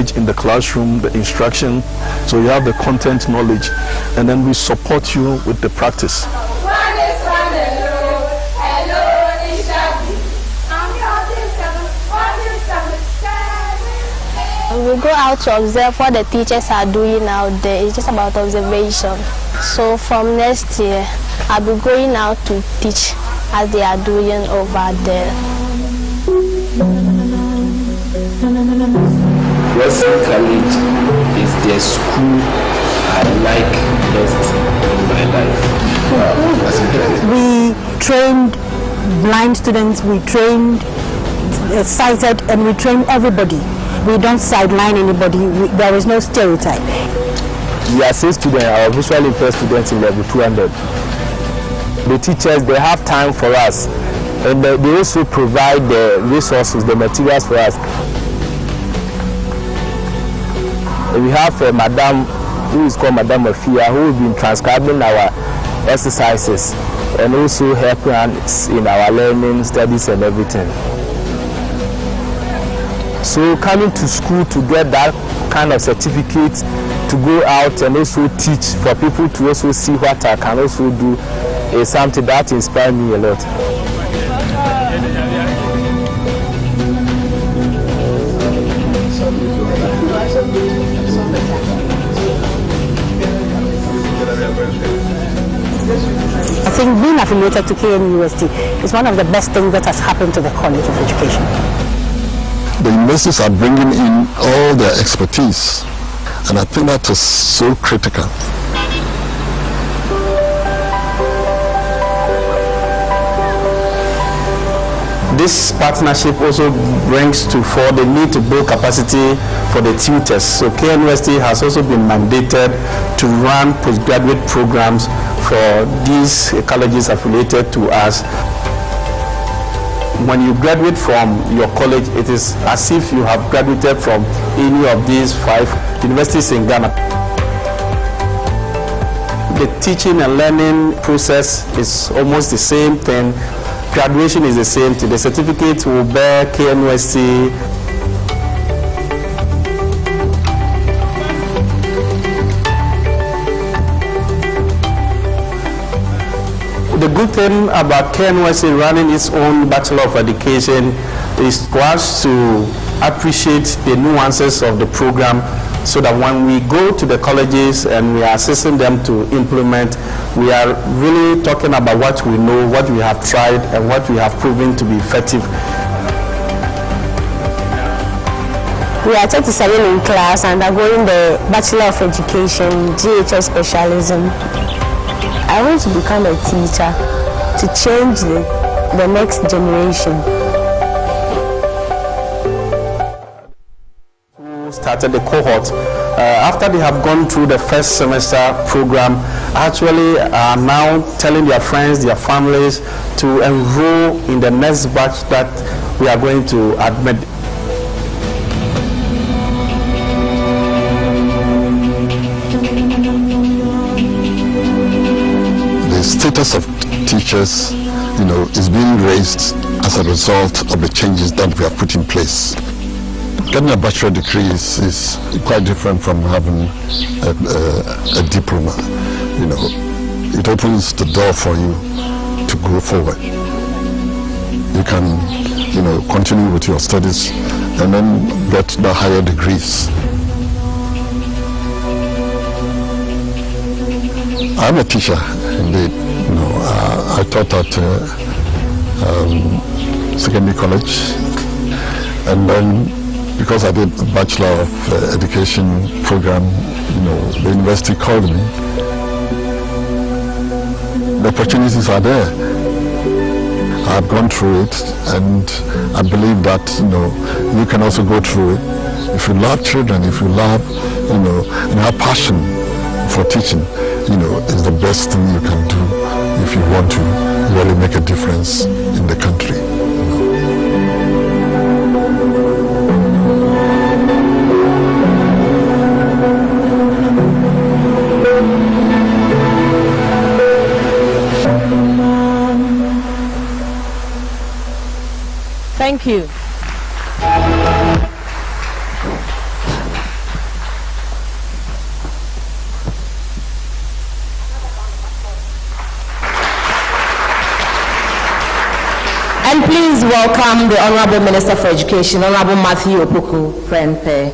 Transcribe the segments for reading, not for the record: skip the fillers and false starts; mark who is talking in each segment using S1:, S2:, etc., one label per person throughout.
S1: knowledge in the classroom, the instruction, so you have the content knowledge, and then we support you with the practice.
S2: We go out to observe what the teachers are doing out there. It's just about observation. So from next year, I'll be going out to teach as they are doing over there.
S3: Western College is the school I like best in my life. Wow, that's interesting.
S4: We trained blind students, we trained sighted, and we train everybody. We don't sideline anybody. There is no stereotype.
S5: We are 6 students, our visually impaired students in level 200. The teachers, they have time for us, and they also provide the resources, the materials for us. We have a madam who is called Madam Afia, who has been transcribing our exercises and also helping us in our learning, studies and everything. So coming to school to get that kind of certificate, to go out and also teach, for people to also see what I can also do, is something that inspired me a lot.
S4: I think being affiliated to KNUST is one of the best things that has happened to the College of Education.
S6: The universities are bringing in all their expertise, and I think that is so critical.
S7: This partnership also brings to fore the need to build capacity for the tutors. So KNUST has also been mandated to run postgraduate programs for these colleges affiliated to us. When you graduate from your college, it is as if you have graduated from any of these 5 universities in Ghana. The teaching and learning process is almost the same thing. Graduation is the same thing. The certificate will bear KNUST. The good thing about KNUST running its own Bachelor of Education is for us to appreciate the nuances of the program, so that when we go to the colleges and we are assisting them to implement, we are really talking about what we know, what we have tried, and what we have proven to be effective.
S2: We are 37 in class and are going the Bachelor of Education, GHS specialism. I want to become a teacher to change the next generation.
S7: Who started the cohort after they have gone through the first semester program, actually are now telling their friends, their families to enroll in the next batch that we are going to admit.
S6: The status of teachers, is being raised as a result of the changes that we have put in place. Getting a bachelor degree is quite different from having a diploma. It opens the door for you to go forward. You can, continue with your studies and then get the higher degrees. I'm a teacher, indeed. I taught at secondary college, and then because I did a Bachelor of Education program, the university called me. The opportunities are there. I've gone through it, and I believe that you can also go through it. If you love children, if you love, and have passion for teaching, it's the best thing you can do if you want to really make a difference in the country.
S8: Thank you. And please welcome the Honorable Minister for Education, Honorable Matthew Opoku Prempeh,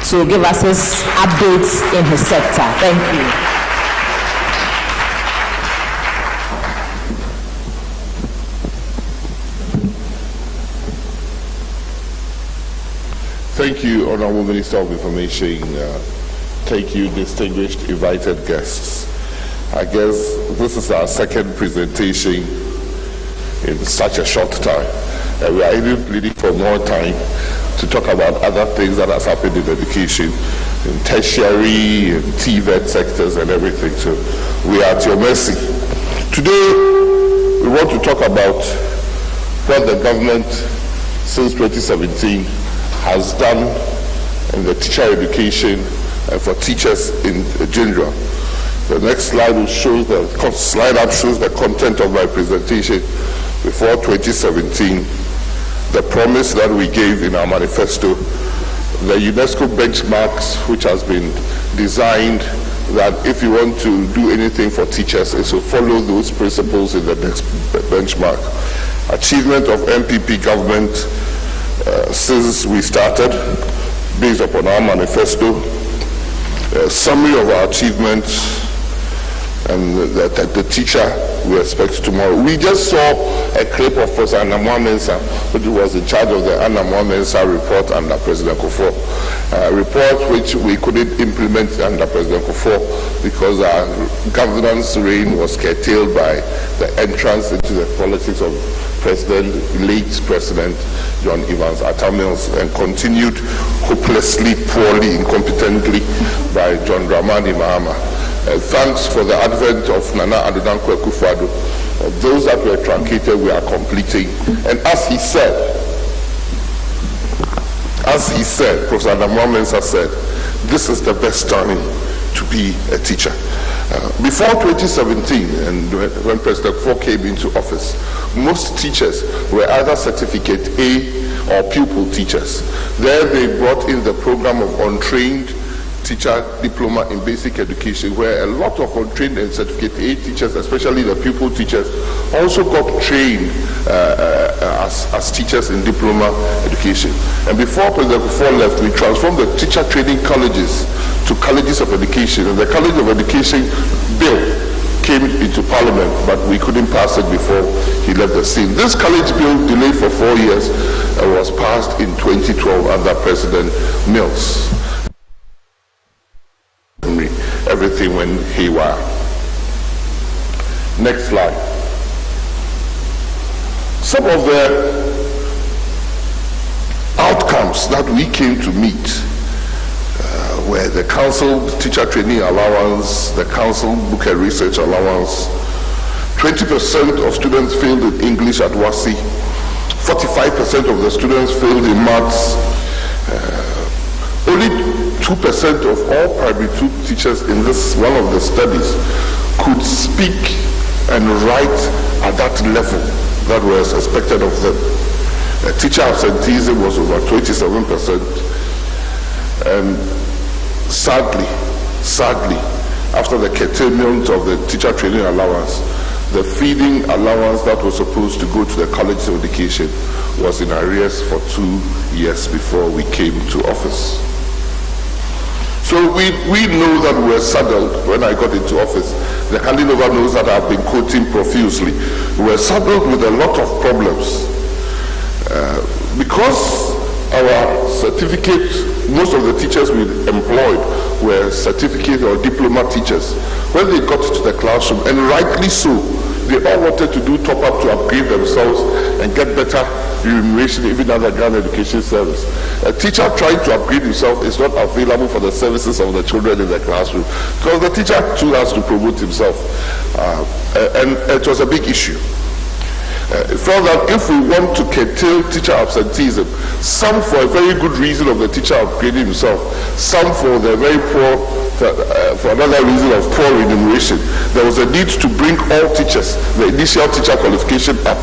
S8: to give us his updates in his sector. Thank you.
S9: Thank you, Honorable Minister of Information. Thank you, distinguished invited guests. I guess this is our second presentation in such a short time. And we are even pleading for more time to talk about other things that has happened in education, in tertiary, in TVET sectors and everything. So we are at your mercy. Today, we want to talk about what the government since 2017 has done in the teacher education and for teachers in general. The next slide will show the slide up shows the content of my presentation before 2017, the promise that we gave in our manifesto, the UNESCO benchmarks which has been designed that if you want to do anything for teachers, is to follow those principles in the next benchmark. Achievement of MPP government since we started, based upon our manifesto, summary of our achievements, and the teacher we expect tomorrow. We just saw a clip of Professor Anamwa Mensah, who was in charge of the Anamwa Mensah report under President Kufuor. A report which we couldn't implement under President Kufuor because our governance reign was curtailed by the entrance into the politics of late President John Evans Atta Mills, and continued hopelessly, poorly, incompetently by John Dramani Mahama. Thanks for the advent of Nana Addo Akufo-Addo. Those that were truncated, we are completing. And as he said, Professor Anamwa Mensah said, this is the best time to be a teacher. Before 2017, and when President Kufuor came into office, most teachers were either certificate A or pupil teachers. There they brought in the program of untrained teacher diploma in basic education, where a lot of untrained and certificate A teachers, especially the pupil teachers, also got trained as teachers in diploma education. And before President Kufuor left, we transformed the teacher training colleges to colleges of education, and the College of Education bill came into Parliament, but we couldn't pass it before he left the scene. This college bill, delayed for 4 years, was passed in 2012 under President Mills. Everything went haywire. Next slide. Some of the outcomes that we came to meet were the council teacher training allowance, the council book and research allowance. 20% of students failed in English at WASI. 45% of the students failed in maths. Only 2% of all primary 2 teachers in this one of the studies could speak and write at that level that was expected of them. Teacher absenteeism was over 27%. And sadly, after the curtailment of the teacher training allowance, the feeding allowance that was supposed to go to the College of Education was in arrears for 2 years before we came to office. So we know that we were saddled when I got into office. The handing over notes that I've been quoting profusely. We were saddled with a lot of problems. Because our certificate, most of the teachers we employed were certificate or diploma teachers. When they got to the classroom, and rightly so, they all wanted to do top-up to upgrade themselves and get better remuneration even under Grand Education Service. A teacher trying to upgrade himself is not available for the services of the children in the classroom because the teacher too has to promote himself. And it was a big issue. Felt that if we want to curtail teacher absenteeism, some for a very good reason of the teacher upgrading himself, some for the very poor, for another reason of poor remuneration, there was a need to bring all teachers, the initial teacher qualification up.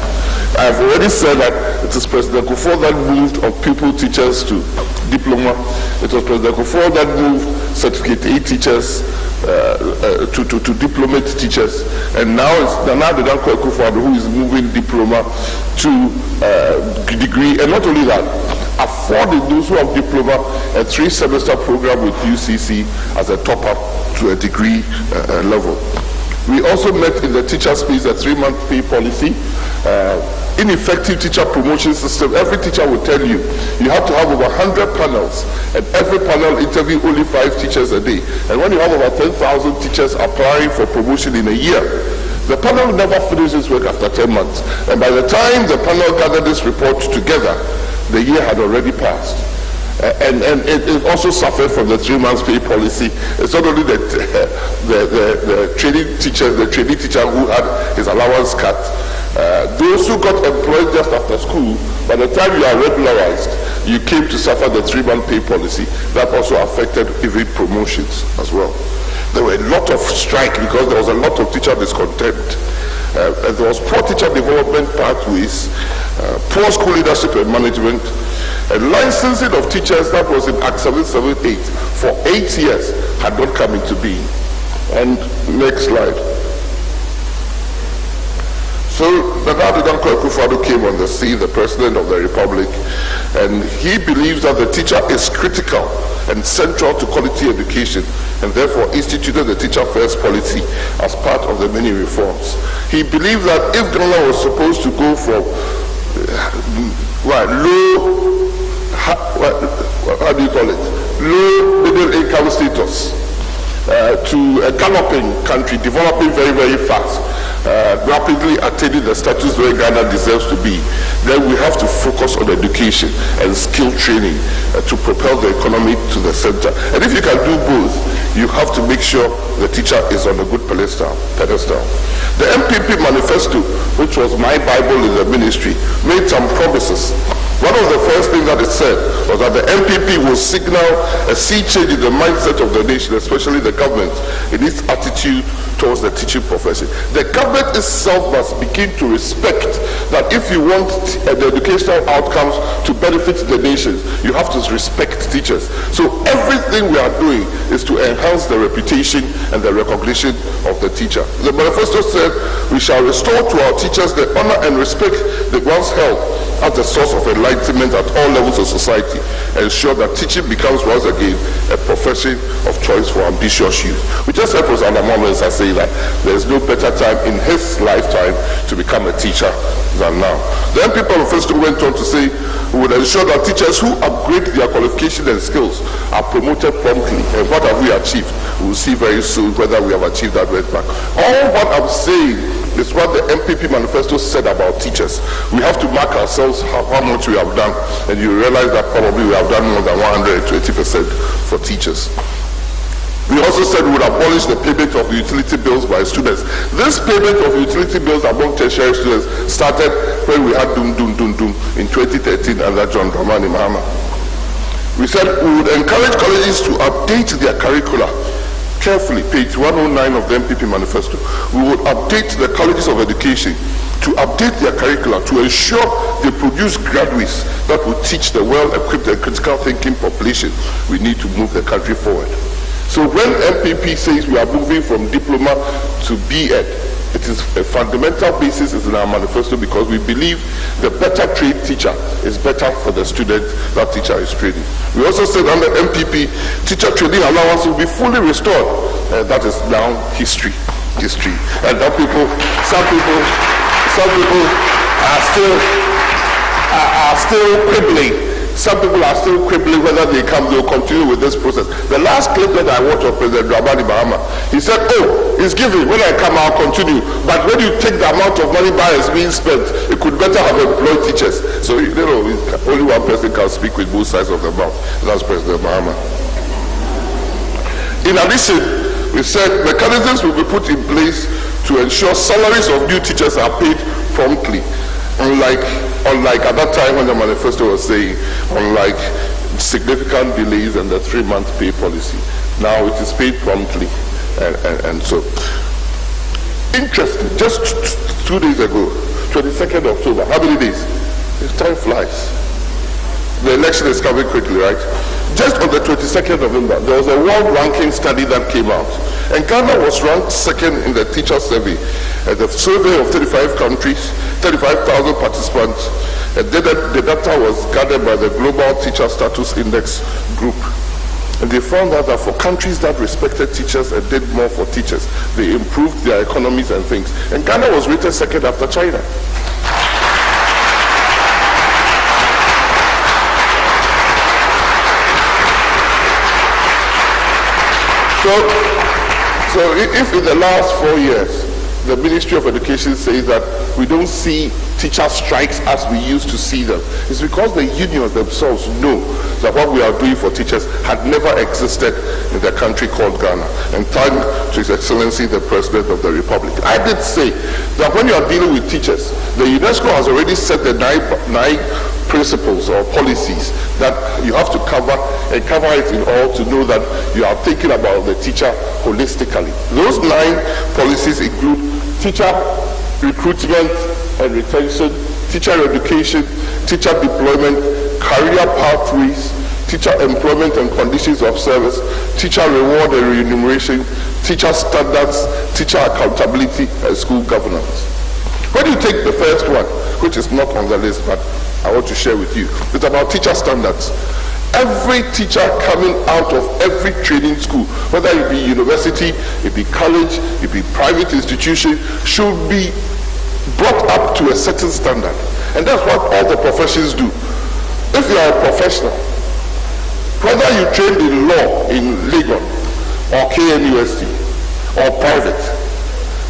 S9: I've already said that it is President Kufuor that moved of pupil teachers to diploma. It was President Kufuor that moved certificate A teachers to diplomate teachers, and now it's Nana Adedankwa Akufo-Addo who is moving diploma to degree, and not only that, affording those who have diploma a 3-semester program with UCC as a top-up to a degree level. We also met in the teacher space a 3-month pay policy, ineffective teacher promotion system. Every teacher will tell you, you have to have over 100 panels, and every panel interview only 5 teachers a day. And when you have over 10,000 teachers applying for promotion in a year, the panel never finishes work after 10 months. And by the time the panel gathered this report together, the year had already passed. And it also suffered from the 3-month pay policy. It's not only the trainee teacher who had his allowance cut. Those who got employed just after school, by the time you are regularized, you came to suffer the 3-month pay policy. That also affected even promotions as well. There were a lot of strike because there was a lot of teacher discontent. And there was poor teacher development pathways, poor school leadership and management, and licensing of teachers that was in Act 778 for 8 years had not come into being. And next slide. So Nana Adedankwa Akufo-Addo came on the scene, the President of the Republic, and he believes that the teacher is critical and central to quality education, and therefore instituted the Teacher First policy as part of the many reforms. He believed that if Ghana was supposed to go from low middle income status to a galloping country, developing very, very fast, rapidly attaining the status where Ghana deserves to be, then we have to focus on education and skill training to propel the economy to the center. And if you can do both, you have to make sure the teacher is on a good pedestal. The MPP manifesto, which was my Bible in the ministry, made some promises. One of the first things that it said was that the MPP will signal a sea change in the mindset of the nation, especially the government, in its attitude towards the teaching profession. The government itself must begin to respect that if you want the educational outcomes to benefit the nation, you have to respect teachers. So everything we are doing is to enhance the reputation and the recognition of the teacher. The manifesto said we shall restore to our teachers the honor and respect they once held as the source of enlightenment at all levels of society, ensure that teaching becomes once again a profession of choice for ambitious youth. We just heard President Omanfm say that there is no better time in his lifetime to become a teacher than now. Then people first went on to say we would ensure that teachers who upgrade their qualifications and skills are promoted promptly. And what have we achieved? We will see very soon whether we have achieved that benchmark. All what I'm saying is what the MPP manifesto said about teachers. We have to mark ourselves how much we have done, and you realize that probably we have done more than 120% for teachers. We also said we would abolish the payment of utility bills by students. This payment of utility bills among tertiary students started when we had Doom in 2013 under John Dramani Mahama. We said we would encourage colleges to update their curricula carefully, page 109 of the MPP manifesto. We would update the colleges of education to update their curricula to ensure they produce graduates that will teach the well-equipped and critical thinking population we need to move the country forward. So when MPP says we are moving from diploma to B.Ed, it is a fundamental basis in our manifesto because we believe the better trained teacher is better for the student that teacher is training. We also said under MPP, teacher training allowance will be fully restored. That is now history. And some people are still quibbling. Some people are still quibbling whether they'll continue with this process. The last clip that I watched of President Dramani Mahama, he said, it's given, when I come I'll continue. But when you take the amount of money by is being spent, it could better have employed teachers. So, only one person can speak with both sides of the mouth. That's President Mahama. In addition, we said mechanisms will be put in place to ensure salaries of new teachers are paid promptly. Unlike at that time when the manifesto was saying, unlike significant delays and the 3-month pay policy. Now it is paid promptly. And so, interesting, just 2 days ago, 22nd October, how many days? Time flies. The election is coming quickly, right? Just on the 22nd November, there was a world ranking study that came out And Ghana was ranked second in the teacher survey. The survey of 35 countries, 35,000 participants, and the data was gathered by the Global Teacher Status Index group. And they found out that for countries that respected teachers and did more for teachers, they improved their economies and things. And Ghana was rated second after China. So if in the last 4 years, the Ministry of Education says that we don't see teacher strikes as we used to see them, it's because the unions themselves know that what we are doing for teachers had never existed in the country called Ghana. And thank to His Excellency the President of the Republic. I did say that when you are dealing with teachers, the UNESCO has already set the nine principles or policies that you have to cover and cover it in all to know that you are thinking about the teacher holistically. Those 9 policies include teacher recruitment and retention, teacher education, teacher deployment, career pathways, teacher employment and conditions of service, teacher reward and remuneration, teacher standards, teacher accountability, and school governance. When you take the first one, which is not on the list, but I want to share with you, it's about teacher standards. Every teacher coming out of every training school, whether it be university, it be college, it be private institution, should be brought up to a certain standard. And that's what all the professions do. If you are a professional, whether you trained in law in Legon or KNUST or private,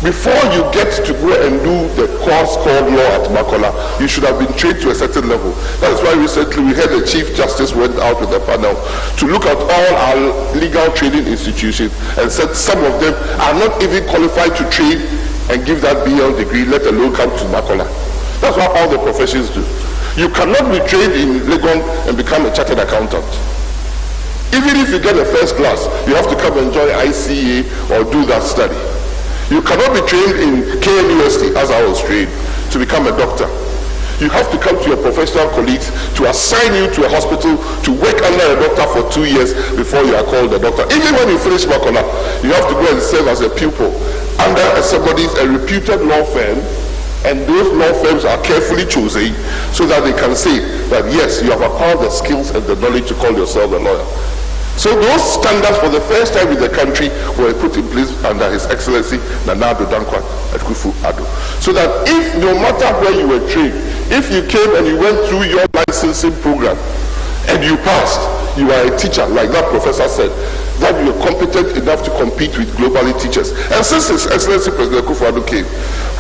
S9: before you get to go and do the course called law at Makola, you should have been trained to a certain level. That's why recently we had the Chief Justice went out with a panel to look at all our legal training institutions and said some of them are not even qualified to train and give that BL degree, let alone come to Makola. That's what all the professions do. You cannot be trained in Legon and become a chartered accountant. Even if you get a first class, you have to come and join ICA or do that study. You cannot be trained in KNUST, as I was trained, to become a doctor. You have to come to your professional colleagues to assign you to a hospital to work under a doctor for 2 years before you are called a doctor. Even when you finish Makola, you have to go and serve as a pupil under a reputed law firm, and those law firms are carefully chosen so that they can say that yes, you have acquired the skills and the knowledge to call yourself a lawyer. So those standards for the first time in the country were put in place under His Excellency Nana Addo Dankwa Akufo-Addo. So that if, no matter where you were trained, if you came and you went through your licensing program and you passed, you are a teacher, like that professor said, that you are competent enough to compete with globally teachers. And since His Excellency President Akufo-Addo came,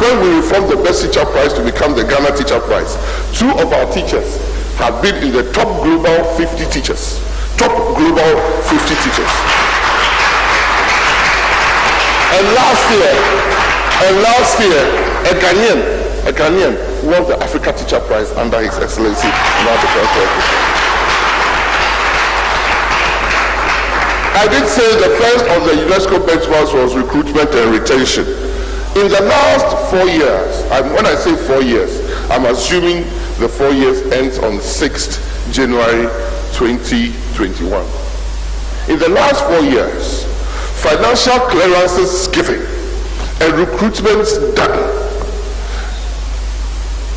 S9: when we reformed the Best Teacher Prize to become the Ghana Teacher Prize, 2 of our teachers have been in the top global 50 teachers. Top global 50 teachers. And last year, a Ghanaian won the Africa Teacher Prize under His Excellency. I did say the first of the UNESCO benchmarks was recruitment and retention. In the last 4 years, and when I say 4 years, I'm assuming the 4 years ends on 6th January 2021. In the last 4 years, financial clearances given and recruitments done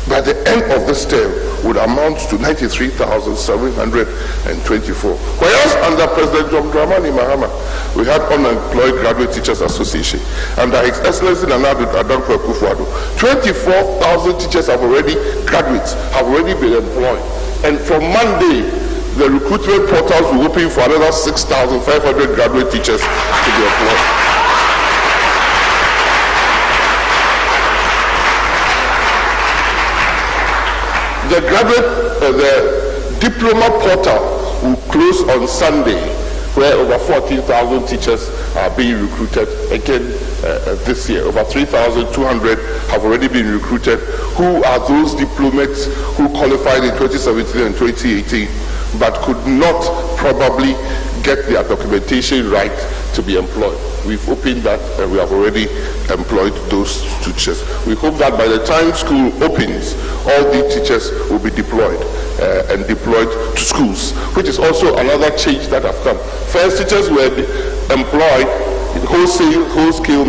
S9: by the end of this term would amount to 93,724. Whereas under President John Dramani Mahama, we had Unemployed Graduate Teachers Association. Under His Excellency Nana Addo Akufo-Addo, 24,000 teachers graduates have already been employed. And from Monday, the recruitment portals will open for another 6,500 graduate teachers to be employed. The diploma portal will close on Sunday, where over 14,000 teachers are being recruited again this year. Over 3,200 have already been recruited. Who are those diplomates who qualified in 2017 and 2018 but could not probably get their documentation right to be employed? We've opened that and we have already employed those teachers. We hope that by the time school opens, all the teachers will be deployed and deployed to schools, which is also another change that has come. First, teachers were employed in wholesale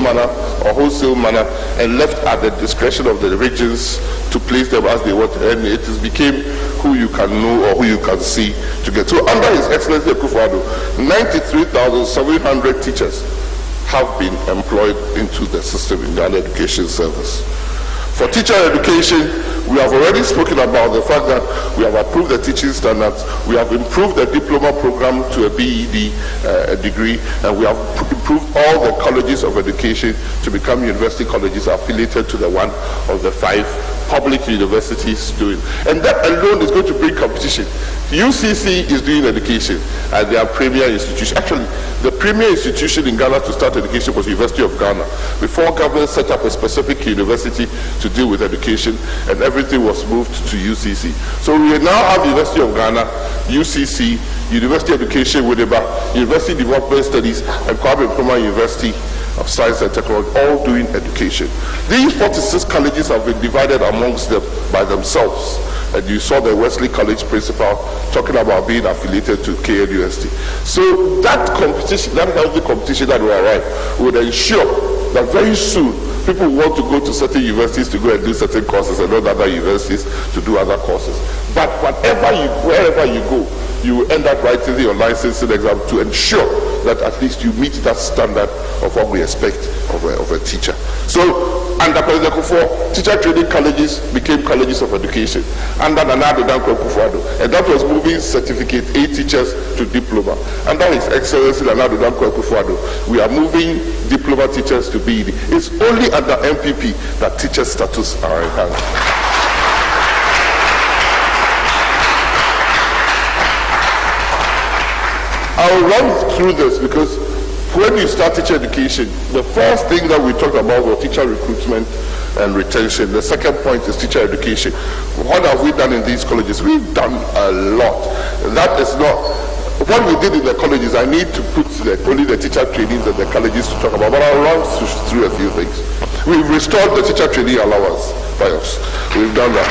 S9: manner, and left at the discretion of the regions to place them as they want, and it became who you can know or who you can see to get. So under His Excellency Akufo-Addo, 93,700 teachers have been employed into the system in Ghana Education Service. For teacher education, we have already spoken about the fact that we have approved the teaching standards, we have improved the diploma program to a BEd degree, and we have improved all the colleges of education to become university colleges affiliated to the one of the 5 public universities doing. And that alone is going to bring competition. UCC is doing education, and they are premier institution. Actually, the premier institution in Ghana to start education was University of Ghana. Before government set up a specific university to deal with education, and everything was moved to UCC. So we now have University of Ghana, UCC, University Education Winneba, University Development Studies, and Kwame Nkrumah University of Science and Technology, all doing education. These 46 colleges have been divided amongst them by themselves. And you saw the Wesley College principal talking about being affiliated to KNUST. So that competition, that healthy competition that will arrive, would ensure that very soon people want to go to certain universities to go and do certain courses and not other universities to do other courses. But wherever you go, you will end up writing your licensing exam to ensure that at least you meet that standard of what we expect of a teacher. So under President Akufo, teacher training colleges became colleges of education under Nana Danko Akufo-Addo, and that was moving certificate A teachers to diploma. Under His Excellency Nana Danko Akufo-Addo, we are moving diploma teachers to BEd. It's only under MPP that teacher status are enhanced. I'll run through this because when you start teacher education, the first thing that we talked about was teacher recruitment and retention. The second point is teacher education. What have we done in these colleges? We've done a lot. That is not what we did in the colleges. I need to put only the teacher trainings and the colleges to talk about, but I'll run through a few things. We've restored the teacher training allowance by us. We've done that.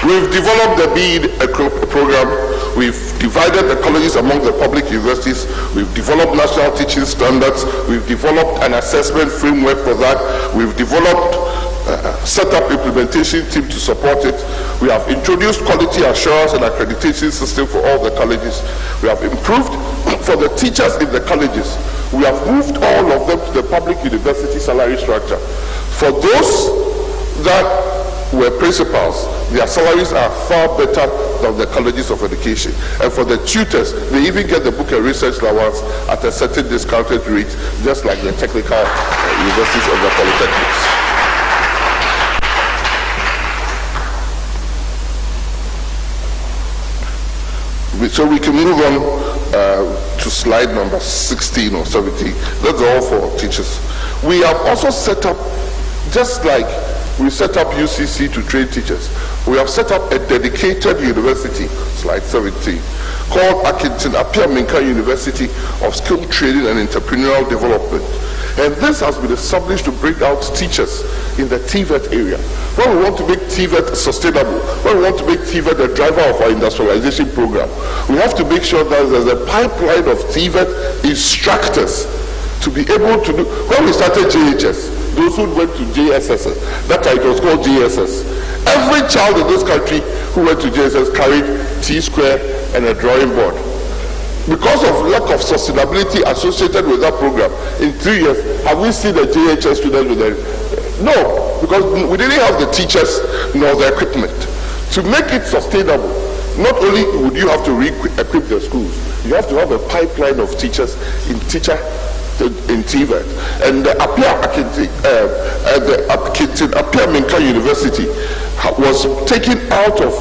S9: We've developed the BEd program. We've divided the colleges among the public universities. We've developed national teaching standards. We've developed an assessment framework for that. We've developed set up implementation team to support it. We have introduced quality assurance and accreditation system for all the colleges. We have improved for the teachers in the colleges. We have moved all of them to the public university salary structure. For those that were principals, their salaries are far better than the colleges of education. And for the tutors, they even get the book and research allowance at a certain discounted rate, just like the technical universities and the polytechnics. So we can move on to slide number 16 or 17. That's all for teachers. We have also set up, just like we set up UCC to train teachers, we have set up a dedicated university, slide 17, called Akintin Apia-Menka University of Skill Training and Entrepreneurial Development. And this has been established to bring out teachers in the TVET area. When we want to make TVET sustainable, when we want to make TVET the driver of our industrialization program, we have to make sure that there's a pipeline of TVET instructors to be able to do. When we started JHS, those who went to JSS, that time it was called JSS. Every child in this country who went to JSS carried T-square and a drawing board. Because of lack of sustainability associated with that program, in 3 years, have we seen the JHS students with them? No, because we didn't have the teachers nor the equipment. To make it sustainable, not only would you have to re-equip the schools, you have to have a pipeline of teachers in TVET. And the Apia-Menka University was taken out of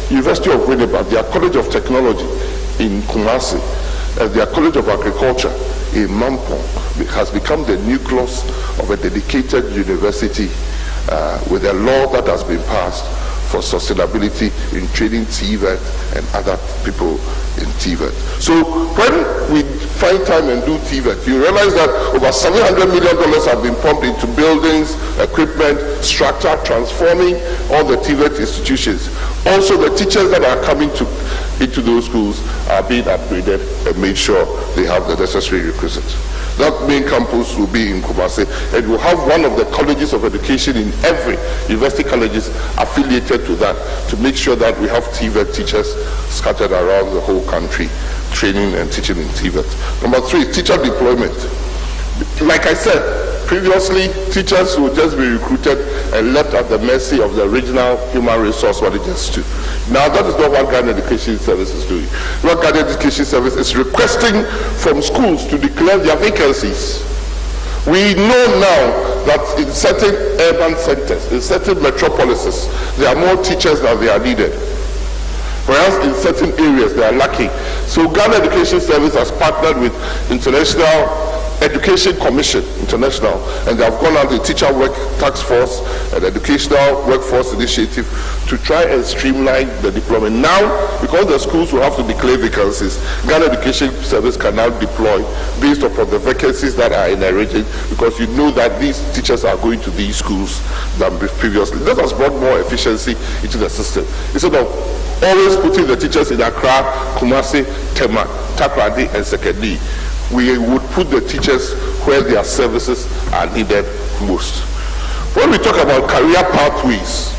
S9: University of Winneba, their College of Technology in Kumasi, and their College of Agriculture in Mampong, has become the nucleus of a dedicated university with a law that has been passed for sustainability in training TVET and other people in TVET. So when we find time and do TVET, you realize that over $700 million have been pumped into buildings, equipment, structure, transforming all the TVET institutions. Also, the teachers that are coming into those schools are being upgraded and made sure they have the necessary requisites. That main campus will be in Kumasi, and we'll have one of the colleges of education in every university colleges affiliated to that, to make sure that we have TVET teachers scattered around the whole country, training and teaching in TVET. Number 3, teacher deployment. Like I said, previously, teachers would just be recruited and left at the mercy of the regional human resource managers too. Now, that is not what Ghana Education Service is doing. What Ghana Education Service is requesting from schools to declare their vacancies. We know now that in certain urban centers, in certain metropolises, there are more teachers than they are needed. Whereas in certain areas, they are lacking. So Ghana Education Service has partnered with International Education Commission International, and they have gone on the Teacher Work Task Force and Educational Workforce Initiative to try and streamline the deployment. Now, because the schools will have to declare vacancies, Ghana Education Service can now deploy based upon the vacancies that are in a region, because you know that these teachers are going to these schools than previously. That has brought more efficiency into the system. Instead of always putting the teachers in Accra, Kumasi, Tema, Takrady, and Sekedi, we would put the teachers where their services are needed most. When we talk about career pathways,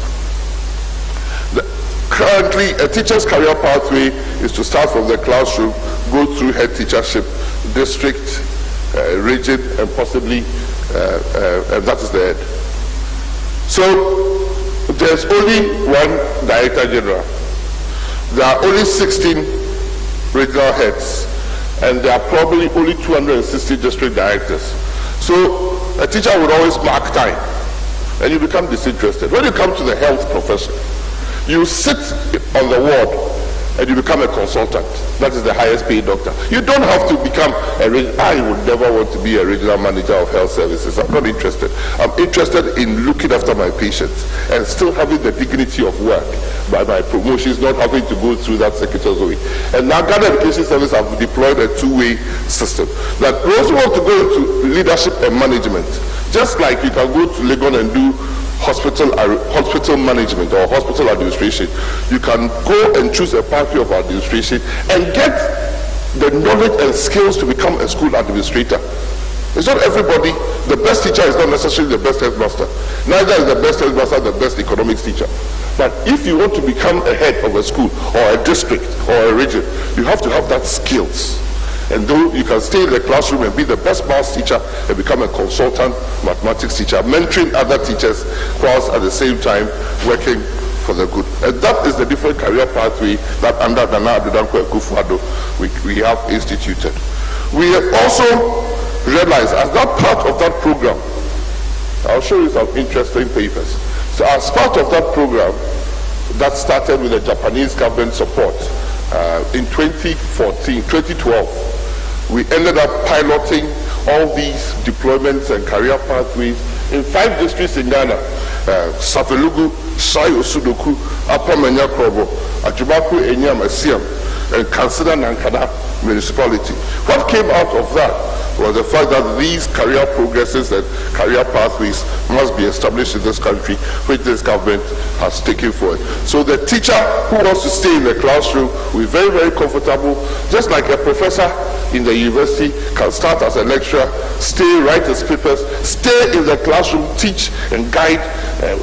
S9: currently a teacher's career pathway is to start from the classroom, go through head teachership, district, region, and possibly, and that is the end. So there's only one Director General. There are only 16 regional heads, and there are probably only 260 district directors. So a teacher would always mark time, and you become disinterested. When you come to the health profession, you sit on the ward and you become a consultant. That is the highest paid doctor. You don't have to become I would never want to be a regional manager of health services. I'm not interested. I'm interested in looking after my patients and still having the dignity of work by my promotions, not having to go through that secretary's way. And now Ghana Education Service have deployed a two-way system. That those who want to go into leadership and management, just like you can go to Legon and do hospital management or hospital administration, you can go and choose a pathway of administration and get the knowledge and skills to become a school administrator. It's not everybody. The best teacher is not necessarily the best headmaster. Neither is the best headmaster the best economics teacher. But if you want to become a head of a school or a district or a region, you have to have that skills. And though you can stay in the classroom and be the best maths teacher and become a consultant mathematics teacher, mentoring other teachers whilst at the same time working for the good. And that is the different career pathway that under Nana Adudankwa Akufo-Addo we have instituted. We have also realized as that part of that program, I'll show you some interesting papers. So as part of that program that started with the Japanese government support, in 2012, we ended up piloting all these deployments and career pathways in 5 districts in Ghana: Savelugu, Shayo Sudoku, Upper Menya Krobo, Ajubaku, Enyam, Asiam, and Kansina Nankana municipality. What came out of that was the fact that these career progresses and career pathways must be established in this country, which this government has taken for it. So the teacher who wants to stay in the classroom will be very, very comfortable, just like a professor in the university can start as a lecturer, stay, write his papers, stay in the classroom, teach and guide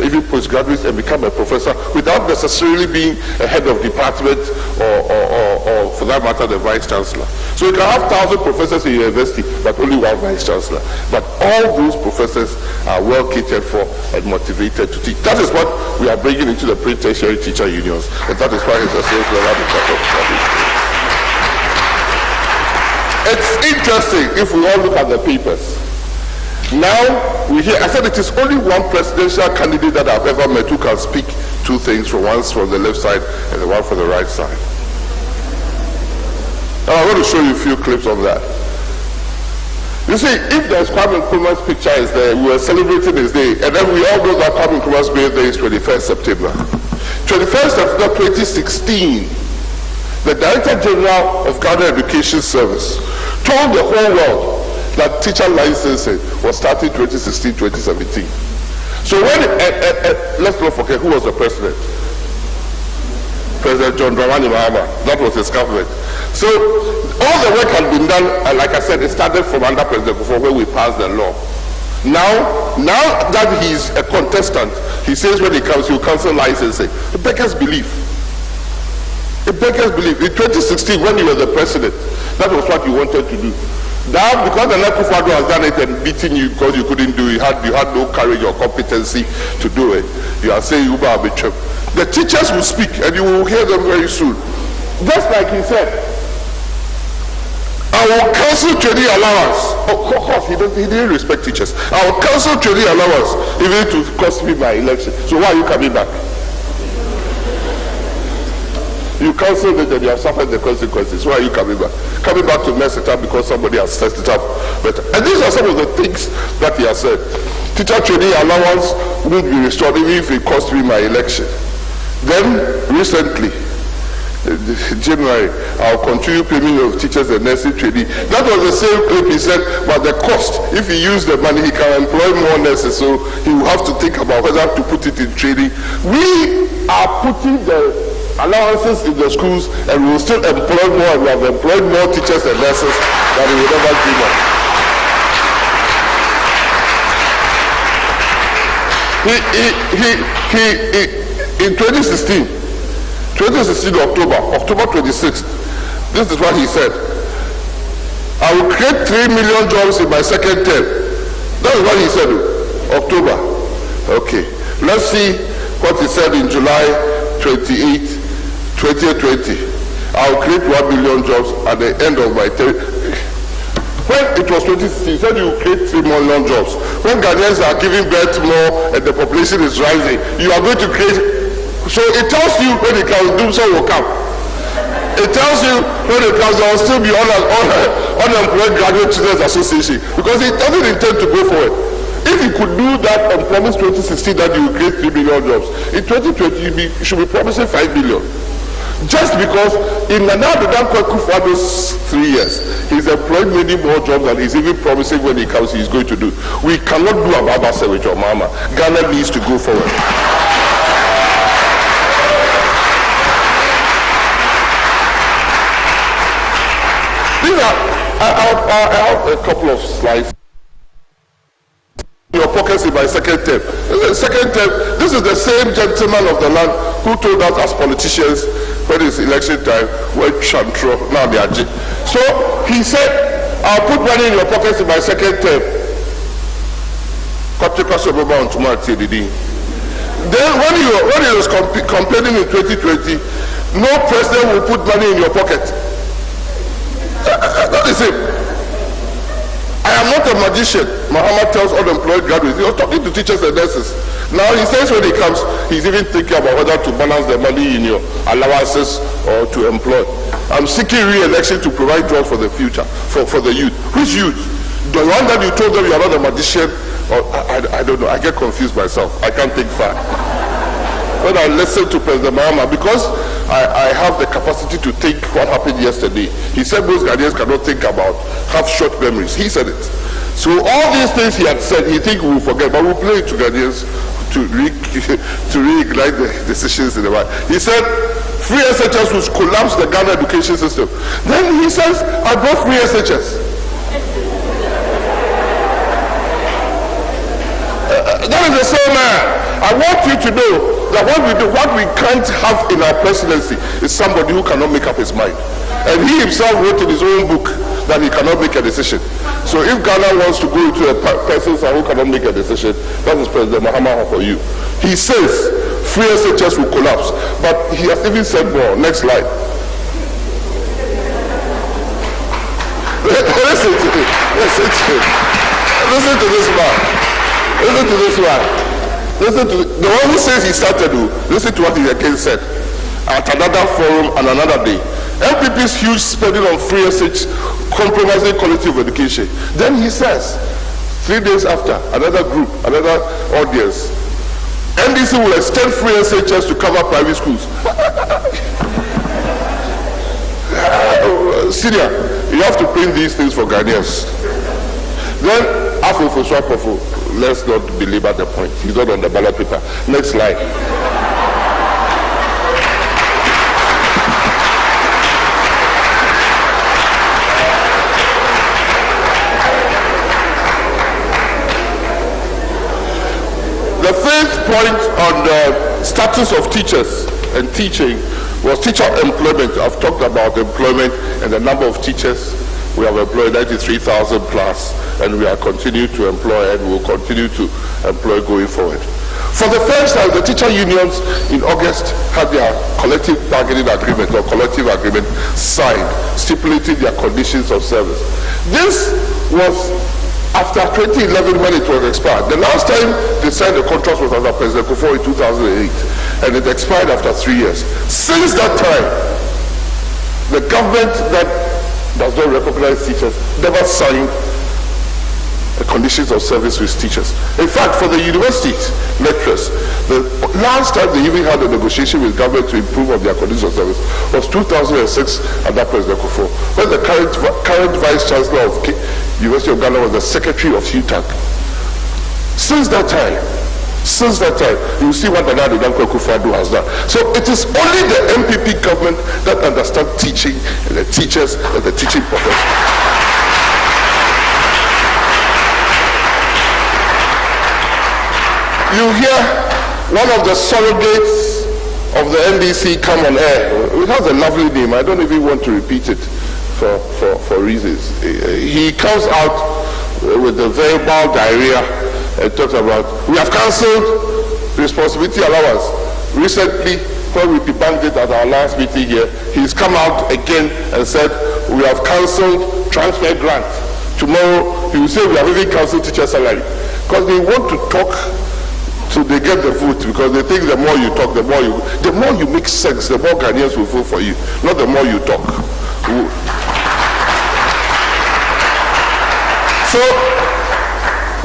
S9: even postgraduates and become a professor without necessarily being a head of department or for that matter, the vice chancellor. So you can have 1,000 professors in university, but only one vice chancellor. But all those professors are well catered for and motivated to teach. That is what we are bringing into the pre-tertiary teacher unions, and that is why it's a social It's interesting if we all look at the papers. Now we hear, I said it is only one presidential candidate that I've ever met who can speak 2 things, once from the left side and the one from the right side. Now I'm going to show you a few clips on that. You see, if there's Kwame Nkrumah's picture is there, we are celebrating his day, and then we all know that Kwame Nkrumah's birthday is 21st September. 21st September 2016, The Director General of Ghana Education Service told the whole world that teacher licensing was starting 2016-2017. So when, let's not forget who was the president. President John Dramani Mahama. That was his government. So all the work had been done, and like I said, it started from under President before when we passed the law. Now that he's a contestant, he says when he comes, he'll cancel licensing. The beggars believe. The beggars believe. In 2016, when you were the president, that was what you wanted to do. Now, because the Nakufado has done it and beaten you because you couldn't do it, you had no courage or competency to do it, you are saying Uba Abichep. The teachers will speak and you will hear them very soon. Just like he said, I will cancel training allowance. Of course, he didn't respect teachers. I will cancel training allowance even to cost me my election. So why are you coming back? You cancelled it and you have suffered the consequences. Why are you coming back? Coming back to mess it up because somebody has set it up better. And these are some of the things that he has said. Teacher training allowance will be restored even if it cost me my election. Then recently, January, I'll continue payment of teachers and nursing training. That was the same clip he said, but the cost, if he used the money, he can employ more nurses, so he will have to think about whether to put it in training. We are putting the allowances in the schools and we will still employ more, and we have employed more teachers and nurses than we will ever dream of. In 2016 October 26th, this is what he said. I will create 3 million jobs in my second term. That is what he said, October. Okay, let's see what he said in July 28, 2020. I will create 1 million jobs at the end of my term. When it was 2016, he said you will create 3 million jobs. When Ghanaians are giving birth more and the population is rising, you are going to create. So it tells you when it comes, doom so will come. It tells you when it comes, there will still be unemployed graduate students association because it doesn't intend to go forward. If you could do that and promise 2016 that you will create 3 million jobs, in 2020 you should be promising 5 million. Just because in Nana Kwaku for those 3 years, he's employed many more jobs than he's even promising when he comes he's going to do. We cannot do a Baba say with your mama. Ghana needs to go forward. I have a couple of slides. Your pockets in my second term. This is the same gentleman of the land who told us as politicians when it's election time, when Chantro, now they are. So he said, I'll put money in your pockets in my second term. Then when he was complaining in 2020, no president will put money in your pocket. That is it. I am not a magician. Muhammad tells unemployed graduates. He was talking to teachers and nurses. Now he says when he comes, he's even thinking about whether to balance the money in your allowances or to employ. I'm seeking re-election to provide jobs for the future, for the youth. Which youth? The one that you told them you are not a magician? Or I don't know. I get confused myself. I can't think far. When I listen to President Mahama, because I have the capacity to think what happened yesterday. He said most Ghanaians cannot think about, have short memories. He said it. So all these things he had said, he think we will forget, but we'll play it to Ghanaians to reignite the decisions in the mind. He said free SHS will collapse the Ghana education system. Then he says, I brought free SHS. That is the same man. I want you to know that what we can't have in our presidency is somebody who cannot make up his mind. And he himself wrote in his own book that he cannot make a decision. So if Ghana wants to go into a person who cannot make a decision, that is President Mahama for you. He says free SHS will collapse, but he has even said more. Next slide. Listen to him. Listen to this man. Listen to this one. Listen to the one who says he started. Listen to what he again said at another forum and another day. MPP's huge spending on free SH compromising quality of education. Then he says, 3 days after, another group, another audience, NDC will extend free SHS to cover private schools. senior, you have to print these things for Ghanaians. Then, let's not belabor the point. He's not on the ballot paper. Next slide. The first point on the status of teachers and teaching was teacher employment. I've talked about employment and the number of teachers. We have employed 93,000 plus, and we are continuing to employ and will continue to employ going forward. For the first time, the teacher unions in August had their collective bargaining agreement or collective agreement signed, stipulating their conditions of service. This was after 2011 when it was expired. The last time they signed the contract was under President Kufuor in 2008, and it expired after 3 years. Since that time, the government that does not recognize teachers never signed the conditions of service with teachers. In fact, for the universities lecturers, the last time they even had a negotiation with government to improve on their conditions of service was 2006 under President Kufuor, when the current Vice Chancellor of University of Ghana was the Secretary of UTAG. Since that time, you see what the Nana Kufuor has done. So it is only the MPP government that understands teaching and the teachers and the teaching profession. You hear one of the surrogates of the NDC come on air. It has a lovely name. I don't even want to repeat it for reasons. He comes out with the verbal diarrhea and talks about, we have cancelled responsibility allowance. Recently, when we debunked it at our last meeting here, he's come out again and said, we have cancelled transfer grant. Tomorrow, he will say we have even cancelled teacher salary. Because they want to talk so they get the vote, because they think the more you talk, the more you make sense, the more Ghanaians will vote for you, not the more you talk. So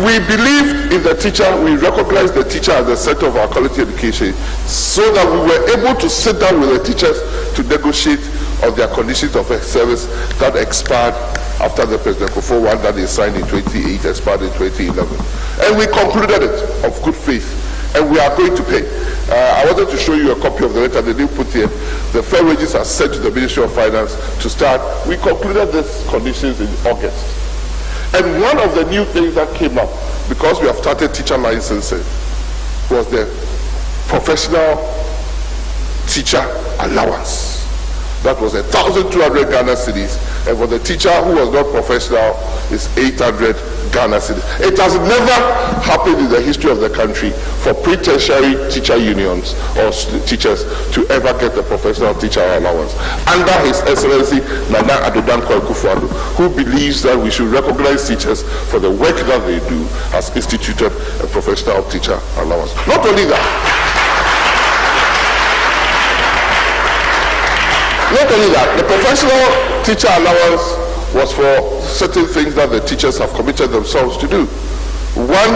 S9: we believe in the teacher, we recognize the teacher as the center of our quality education, so that we were able to sit down with the teachers to negotiate on their conditions of service that expired after the President Kufuor one that they signed in 2008, expired in 2011. And we concluded it of good faith, and we are going to pay. I wanted to show you a copy of the letter they didn't put here. The fair wages are sent to the Ministry of Finance to start. We concluded these conditions in August. And one of the new things that came up, because we have started teacher licensing, was the professional teacher allowance. That was 1,200 Ghana cedis, and for the teacher who was not professional, is 800 Ghana cedis. It has never happened in the history of the country for pre-tertiary teacher unions or teachers to ever get the professional teacher allowance. Under His Excellency Nana Addo Akufo-Addo, who believes that we should recognize teachers for the work that they do, has instituted a professional teacher allowance. Not only that, the professional teacher allowance was for certain things that the teachers have committed themselves to do. One,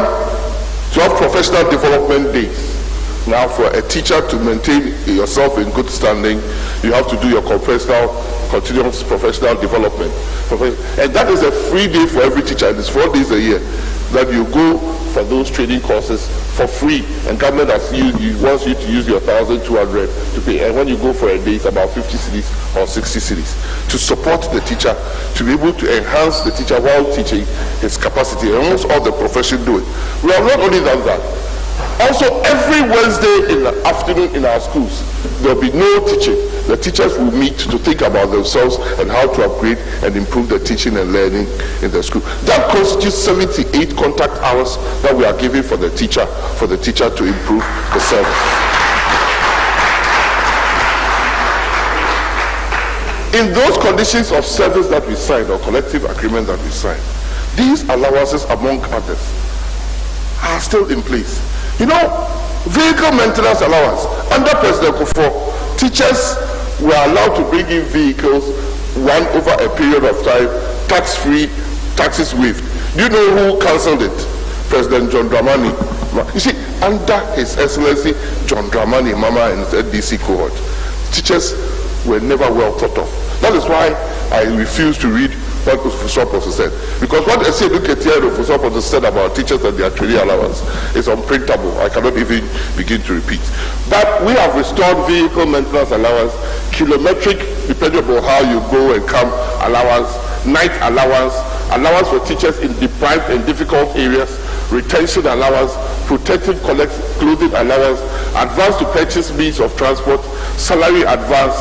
S9: to have professional development days. Now, for a teacher to maintain yourself in good standing, you have to do your continuous professional development. And that is a free day for every teacher, and it's 4 days a year that you go for those training courses for free, and government wants you to use your 1,200 to pay, and when you go for a day it's about 50 cedis or 60 cedis to support the teacher, to be able to enhance the teacher while teaching his capacity, and almost all the profession do it. We have not only done that, also every Wednesday in the afternoon in our schools there will be no teaching. The teachers will meet to think about themselves and how to upgrade and improve the teaching and learning in the school. That constitutes 78 contact hours that we are giving for the teacher to improve the service. In those conditions of service that we signed, or collective agreement that we signed, these allowances, among others, are still in place. You know, vehicle maintenance allowance. Under President Kufuor, teachers were allowed to bring in vehicles one over a period of time, tax-free, taxes waived. Do you know who cancelled it? President John Dramani. You see, under His Excellency John Dramani Mama and his NDC cohort, teachers were never well thought of. That is why I refuse to read what Ufusopo said. Because what I say, look at here, Ufusopo said about teachers and their training allowance is unprintable. I cannot even begin to repeat. But we have restored vehicle maintenance allowance, kilometric, depending on how you go and come, allowance, night allowance, allowance for teachers in deprived and difficult areas, retention allowance, protective clothing allowance, advance to purchase means of transport, salary advance,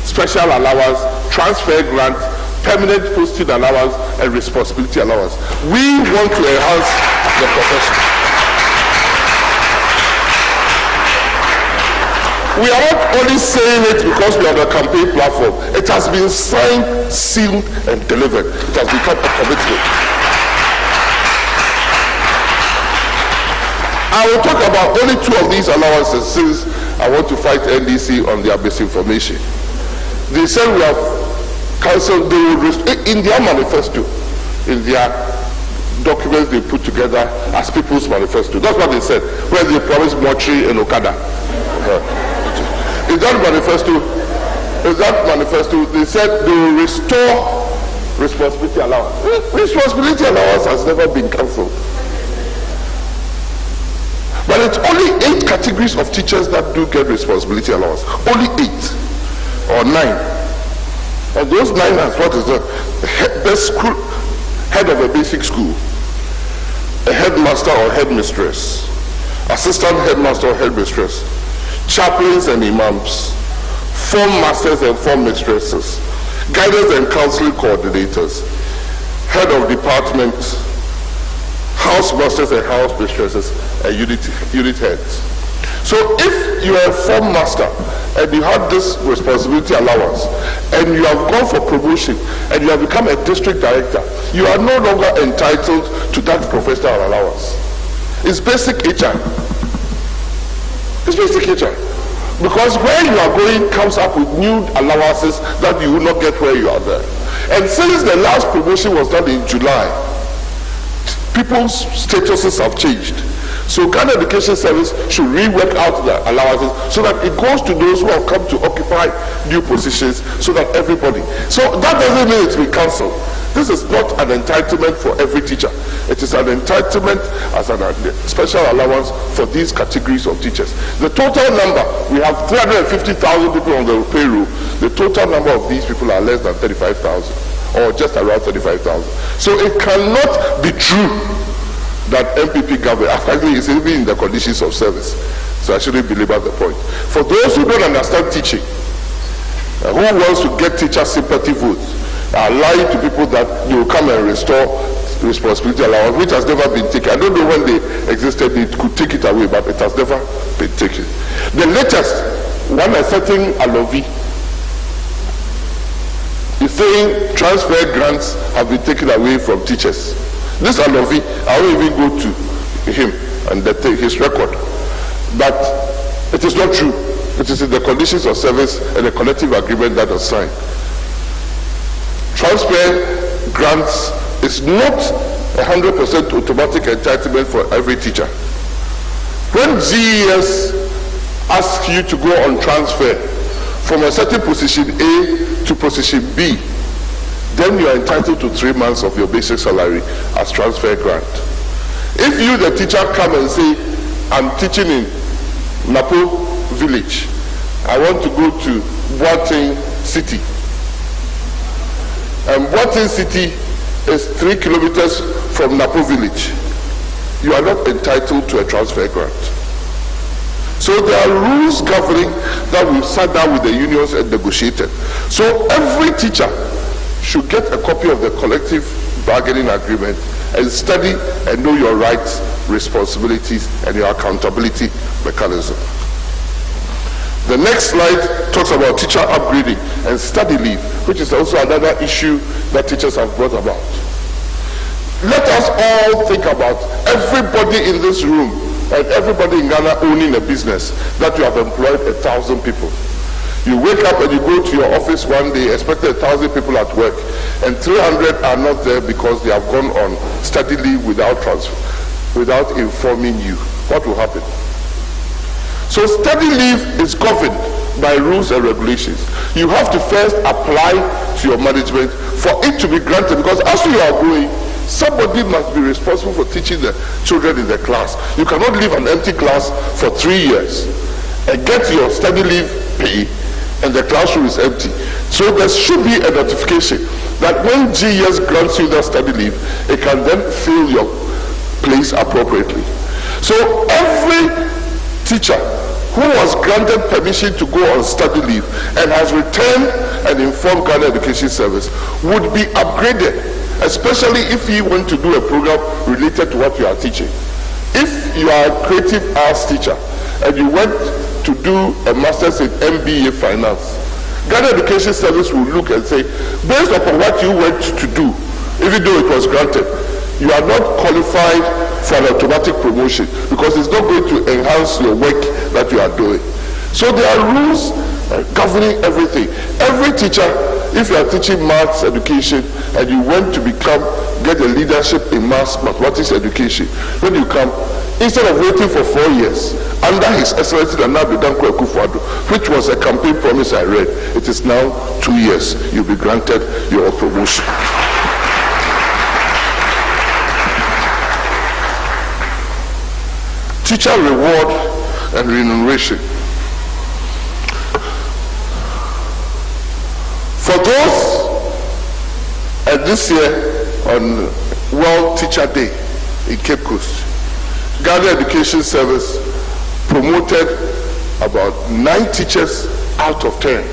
S9: special allowance, transfer grant, permanent posting allowance, and responsibility allowance. We want to enhance the profession. We are not only saying it because we are on a campaign platform. It has been signed, sealed, and delivered. It has become a commitment. I will talk about only 2 of these allowances since I want to fight NDC on their misinformation. They said we have cancelled, they will in their manifesto, in their documents they put together as People's Manifesto. That's what they said, where they promised Mochi and Okada. In that manifesto, they said they will restore responsibility allowance. Responsibility allowance has never been cancelled. But it's only 8 categories of teachers that do get responsibility allowance. Only 8 or 9. And those 9 are what is the head of a basic school, a headmaster or headmistress, assistant headmaster or headmistress, chaplains and imams, form masters and form mistresses, guidance and counseling coordinators, head of department, house masters and house mistresses, and unit heads. So if you are a form master and you have this responsibility allowance and you have gone for promotion and you have become a district director, you are no longer entitled to that professional allowance. It's basic HR. It's basic HR. Because where you are going comes up with new allowances that you will not get where you are there. And since the last promotion was done in July, people's statuses have changed. So Ghana Education Service should rework out the allowances so that it goes to those who have come to occupy new positions so that everybody. So that doesn't mean it's been cancelled. This is not an entitlement for every teacher. It is an entitlement as a special allowance for these categories of teachers. The total number, we have 350,000 people on the payroll. The total number of these people are less than 35,000 or just around 35,000. So it cannot be true that MPP government, actually is even in the conditions of service. So I shouldn't belabor the point. For those who don't understand teaching, who wants to get teacher sympathy votes, are lying to people that they will come and restore responsibility allowance, which has never been taken. I don't know when they existed, they could take it away, but it has never been taken. The latest, one a certain Alovi is saying transfer grants have been taken away from teachers. This Alovi, I won't even go to him and his record. But it is not true. It is in the conditions of service and the collective agreement that was signed. Transfer grants is not 100% automatic entitlement for every teacher. When GES asks you to go on transfer from a certain position A to position B, then you are entitled to 3 months of your basic salary as transfer grant. If you, the teacher, come and say, I'm teaching in Napo village, I want to go to Boateng city. And Boateng city is 3 kilometers from Napo village. You are not entitled to a transfer grant. So there are rules governing that we've sat down with the unions and negotiated. So every teacher should get a copy of the collective bargaining agreement and study and know your rights, responsibilities, and your accountability mechanism. The next slide talks about teacher upgrading and study leave, which is also another issue that teachers have brought about. Let us all think about everybody in this room and everybody in Ghana owning a business that you have employed 1,000 people. You wake up and you go to your office one day, expecting 1,000 people at work, and 300 are not there because they have gone on study leave without informing you. What will happen? So study leave is governed by rules and regulations. You have to first apply to your management for it to be granted, because as you are going, somebody must be responsible for teaching the children in the class. You cannot leave an empty class for 3 years and get your study leave pay and the classroom is empty. So there should be a notification that when GES grants you that study leave, it can then fill your place appropriately. So every teacher who was granted permission to go on study leave and has returned and informed Ghana Education Service would be upgraded, especially if he went to do a program related to what you are teaching. If you are a creative arts teacher and you went to do a master's in MBA finance, Ghana Education Service will look and say, based upon what you went to do, even though it was granted, you are not qualified for an automatic promotion because it's not going to enhance your work that you are doing. So there are rules governing everything. Every teacher, if you are teaching maths education and you want to get a leadership in mathematics education, when you come, instead of waiting for 4 years, under His Excellency Nana Danko Akufo-Addo, which was a campaign promise I read, it is now 2 years. You'll be granted your promotion. Teacher reward and remuneration. For those, this year on World Teacher Day in Cape Coast, Ghana Education Service promoted about 9 teachers out of 10.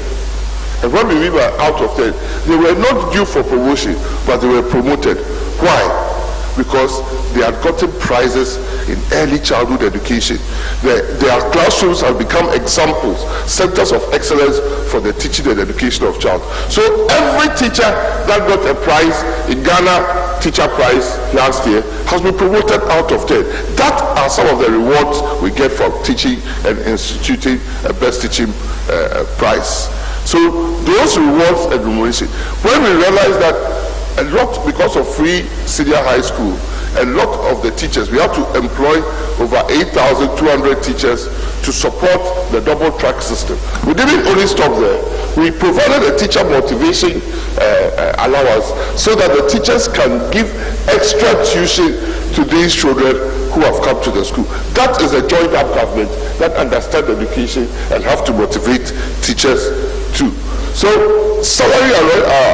S9: And what we mean by out of 10, they were not due for promotion, but they were promoted. Why? Because they had gotten prizes in early childhood education. Their classrooms have become examples, centers of excellence for the teaching and education of child. So every teacher that got a prize in Ghana Teacher Prize last year has been promoted out of 10. That are some of the rewards we get from teaching and instituting a best teaching prize. So those rewards and remuneration, when we realize that a lot, because of free senior high school, a lot of the teachers, we have to employ over 8,200 teachers to support the double track system. We didn't only stop there. We provided a teacher motivation allowance so that the teachers can give extra tuition to these children who have come to the school. That is a joint up government that understands education and have to motivate teachers too. So salary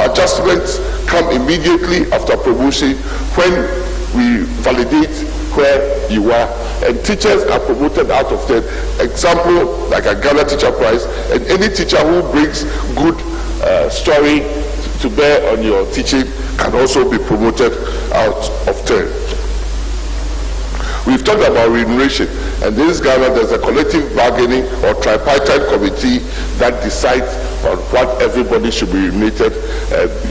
S9: adjustments come immediately after promotion when we validate where you are, and teachers are promoted out of 10. Example, like a Ghana Teacher Prize, and any teacher who brings good story to bear on your teaching can also be promoted out of 10. We've talked about remuneration, and in this Ghana there's a collective bargaining or tripartite committee that decides on what everybody should be remunerated,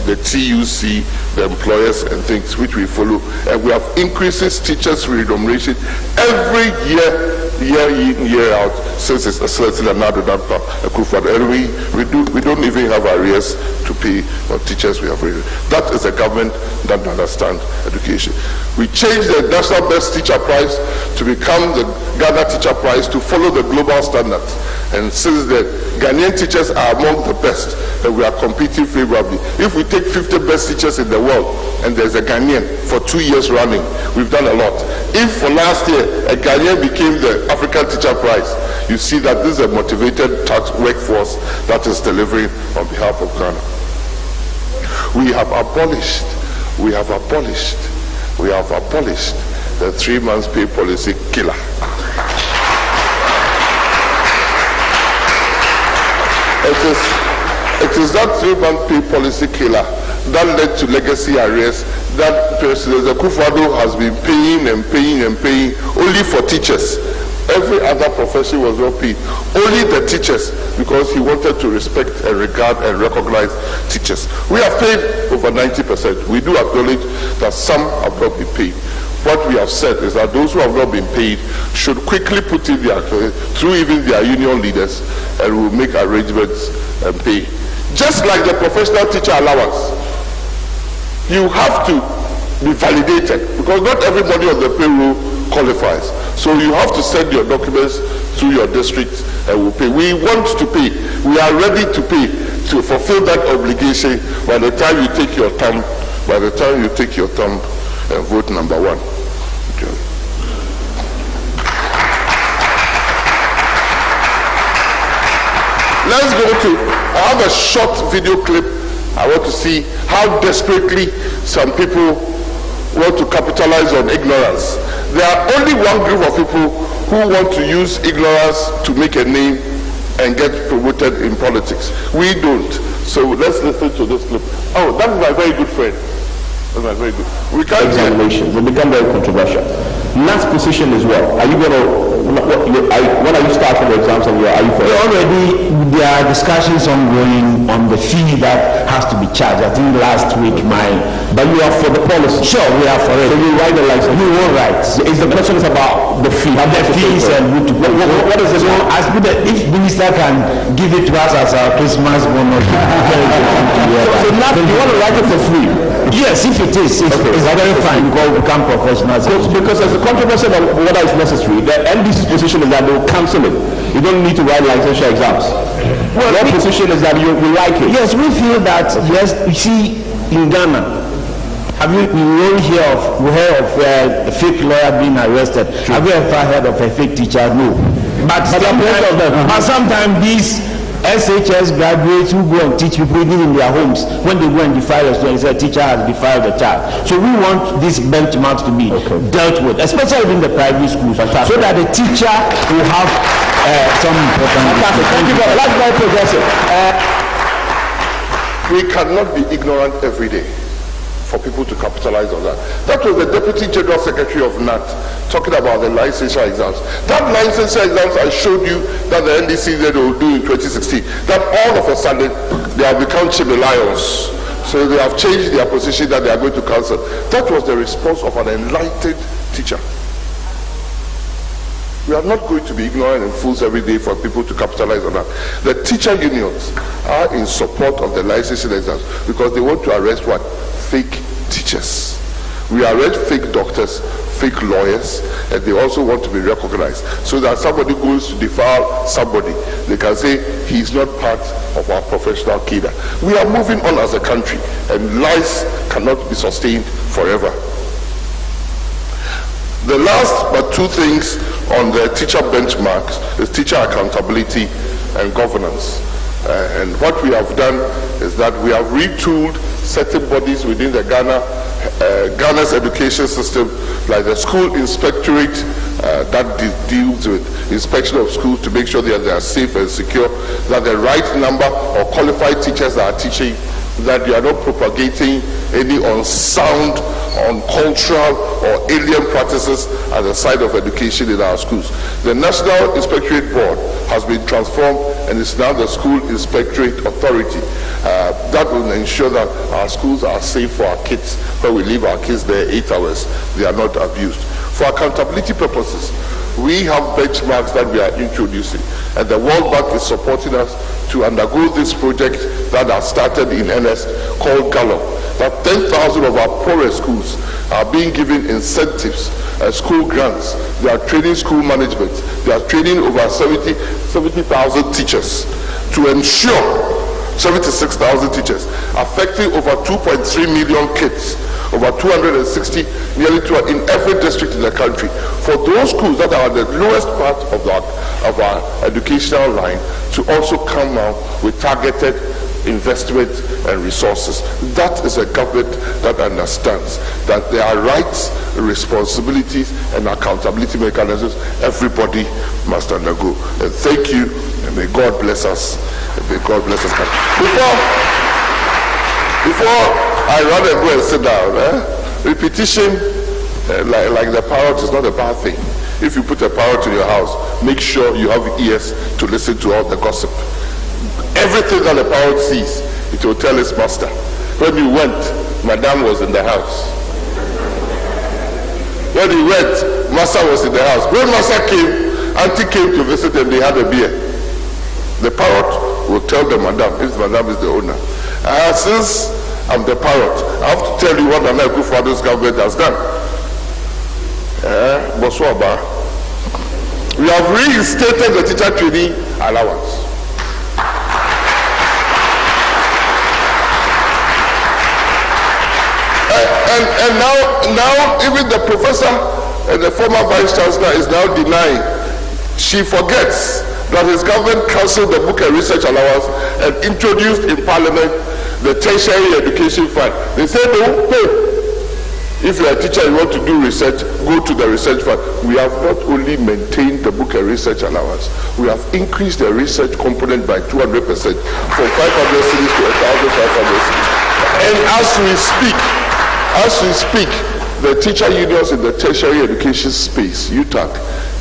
S9: the TUC, the employers and things which we follow, and we have increases teachers' remuneration every year in, year out since it's Excellency Nana Danko Akufo-Addo, and we don't even have arrears to pay on teachers we have raised. That is a government that understands education. We changed the National Best Teacher Prize to become the Ghana Teacher Prize to follow the global standards. And since then, Ghanaian teachers are among the best, and we are competing favorably. If we take 50 best teachers in the world, and there's a Ghanaian for 2 years running, we've done a lot. If for last year, a Ghanaian became the African Teacher Prize, you see that this is a motivated tax workforce that is delivering on behalf of Ghana. We have abolished the 3 months pay policy killer. It is that 3-month pay policy killer that led to legacy arrears that President Akufo-Addo has been paying only for teachers. Every other profession was not paid. Only the teachers, because he wanted to respect and regard and recognize teachers. We have paid over 90%. We do acknowledge that some have not been paid. What we have said is that those who have not been paid should quickly put in their through even their union leaders, and will make arrangements and pay. Just like the professional teacher allowance, you have to be validated because not everybody on the payroll qualifies. So you have to send your documents to your district and we'll pay. We want to pay. We are ready to pay. to fulfill that obligation by the time you take your thumb, and vote number 1. Okay. Let's go to, I have a short video clip. I want to see how desperately some people want to capitalize on ignorance. There are only one group of people who want to use ignorance to make a name and get promoted in politics. We don't. So let's listen to this clip. Oh, that is my very good friend. That's my very good. We can't
S3: examinations will become very controversial. Last position as well. Are you going to, when are you starting the exams and are you for it?
S10: Already there are discussions ongoing on the fee that has to be charged. I think last week but you are for the policy? Sure, we are for it.
S3: So you write the license?
S10: You will write.
S3: Is the question is about the fee?
S10: The fees and what is it? So as good as if minister can give it to us as our Christmas bonus.
S3: So now you want to write it for free?
S10: Yes, if it is, it's very fine because we become professionals.
S3: Because there's a controversy about whether it's necessary. The NDC's position is that they will cancel it. You don't need to write licensure exams. Well, your position is that you like it.
S10: Yes, we feel that, yes, you see, in Ghana, have you heard of a fake lawyer being arrested? Sure. Have you ever heard of a fake teacher? No. But sometimes these SHS graduates who go and teach people even in their homes, when they go and defile a student, a teacher has defiled a child. So we want these benchmarks to be dealt with, especially in the private schools, so that the teacher will have some important.
S3: Thank you very much. That's very progressive.
S9: We cannot be ignorant every day for people to capitalize on that. That was the Deputy General Secretary of NAT talking about the licensure exams. That licensure exams I showed you that the NDC said they will do in 2016, that all of a sudden they have become Chimelions. So they have changed their position that they are going to cancel. That was the response of an enlightened teacher. We are not going to be ignorant and fools every day for people to capitalize on that. The teacher unions are in support of the licensing exams because they want to arrest what? Fake teachers. We arrest fake doctors, fake lawyers, and they also want to be recognized. So that somebody goes to defile somebody, they can say he's not part of our professional cadre. We are moving on as a country, and lies cannot be sustained forever. The last but 2 things on the teacher benchmarks is teacher accountability and governance. And what we have done is that we have retooled certain bodies within the Ghana's education system, like the school inspectorate that deals with inspection of schools to make sure that they are safe and secure, that the right number of qualified teachers that are teaching, that they are not propagating any unsound, uncultural or alien practices at the side of education in our schools. The National Inspectorate Board has been transformed and is now the School Inspectorate Authority. That will ensure that our schools are safe for our kids. When we leave our kids there 8 hours, they are not abused. For accountability purposes, we have benchmarks that we are introducing, and the World Bank is supporting us to undergo this project that has started in earnest called Gallup. That 10,000 of our poorest schools are being given incentives, school grants. They are training school management. They are training over 70,000 teachers to ensure 76,000 teachers, affecting over 2.3 million kids, over 260 nearly in every district in the country. For those schools that are the lowest part of our educational line to also come out with targeted investment and resources. That is a government that understands that there are rights, responsibilities, and accountability mechanisms everybody must undergo. And thank you, and may God bless us. And may God bless us. Before I run and go and sit down, repetition, like the parrot, is not a bad thing. If you put a parrot in your house, make sure you have ears to listen to all the gossip. Everything that the parrot sees, it will tell its master. When you went, Madame was in the house. When he went, Master was in the house. When Master came, Auntie came to visit and they had a beer. The parrot will tell the Madame, if Madame is the owner. Since I'm the parrot, I have to tell you what the Kufuor's government has done. Boswaba, we have reinstated the teacher training allowance. And now even the professor and the former vice chancellor is now denying. She forgets that his government cancelled the book and research allowance and introduced in parliament the tertiary education fund. They said, no, hey, if you're a teacher, you want to do research, go to the research fund. We have not only maintained the book and research allowance, we have increased the research component by 200% from 500 cities to 1,500 cities. And as we speak, the teacher unions in the tertiary education space, UTAC,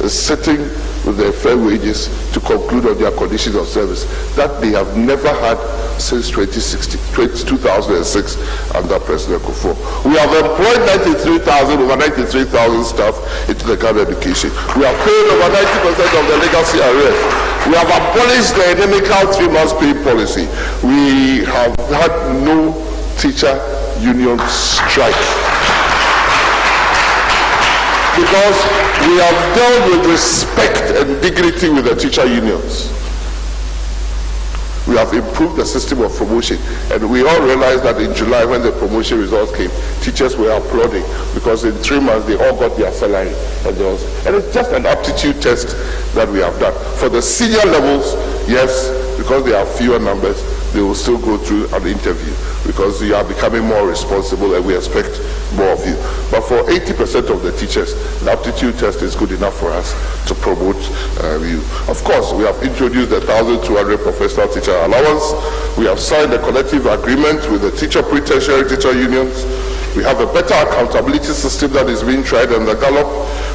S9: is sitting with their fair wages to conclude on their conditions of service that they have never had since 2006 under President Kufuor. We have employed over 93,000 staff into the Ghana education. We have paid over 90% of the legacy arrears. We have abolished the endemical 3 months pay policy. We have had no teacher union strike, because we have dealt with respect and dignity with the teacher unions. We have improved the system of promotion, and we all realized that in July, when the promotion results came, teachers were applauding because in 3 months they all got their salary, and it's just an aptitude test that we have done. For the senior levels, yes, because they have fewer numbers, they will still go through an interview because you are becoming more responsible and we expect more of you. But for 80% of the teachers, the aptitude test is good enough for us to promote you. Of course, we have introduced the 1,200 professional teacher allowance. We have signed a collective agreement with the teacher pre-tertiary teacher unions. We have a better accountability system that is being tried in the Gallop.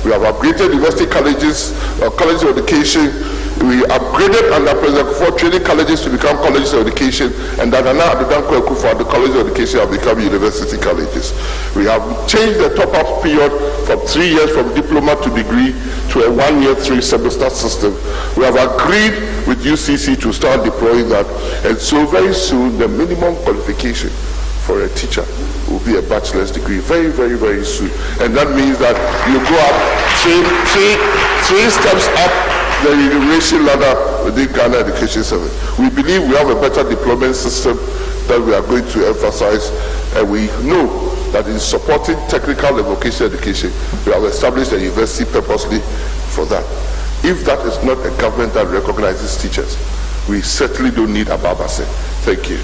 S9: We have upgraded university colleges, colleges of education. We upgraded under President Kufuor training colleges to become colleges of education, and that are now the colleges of education have become university colleges. We have changed the top-up period from 3 years from diploma to degree to a 1-year 3-semester system. We have agreed with UCC to start deploying that, and so very soon the minimum qualification for a teacher will be a bachelor's degree, very, very, very soon. And that means that you go up three steps up the remuneration ladder within Ghana Education Service. We believe we have a better deployment system that we are going to emphasize, and we know that in supporting technical and vocational education, we have established a university purposely for that. If that is not a government that recognizes teachers, we certainly don't need a Babase. Thank you.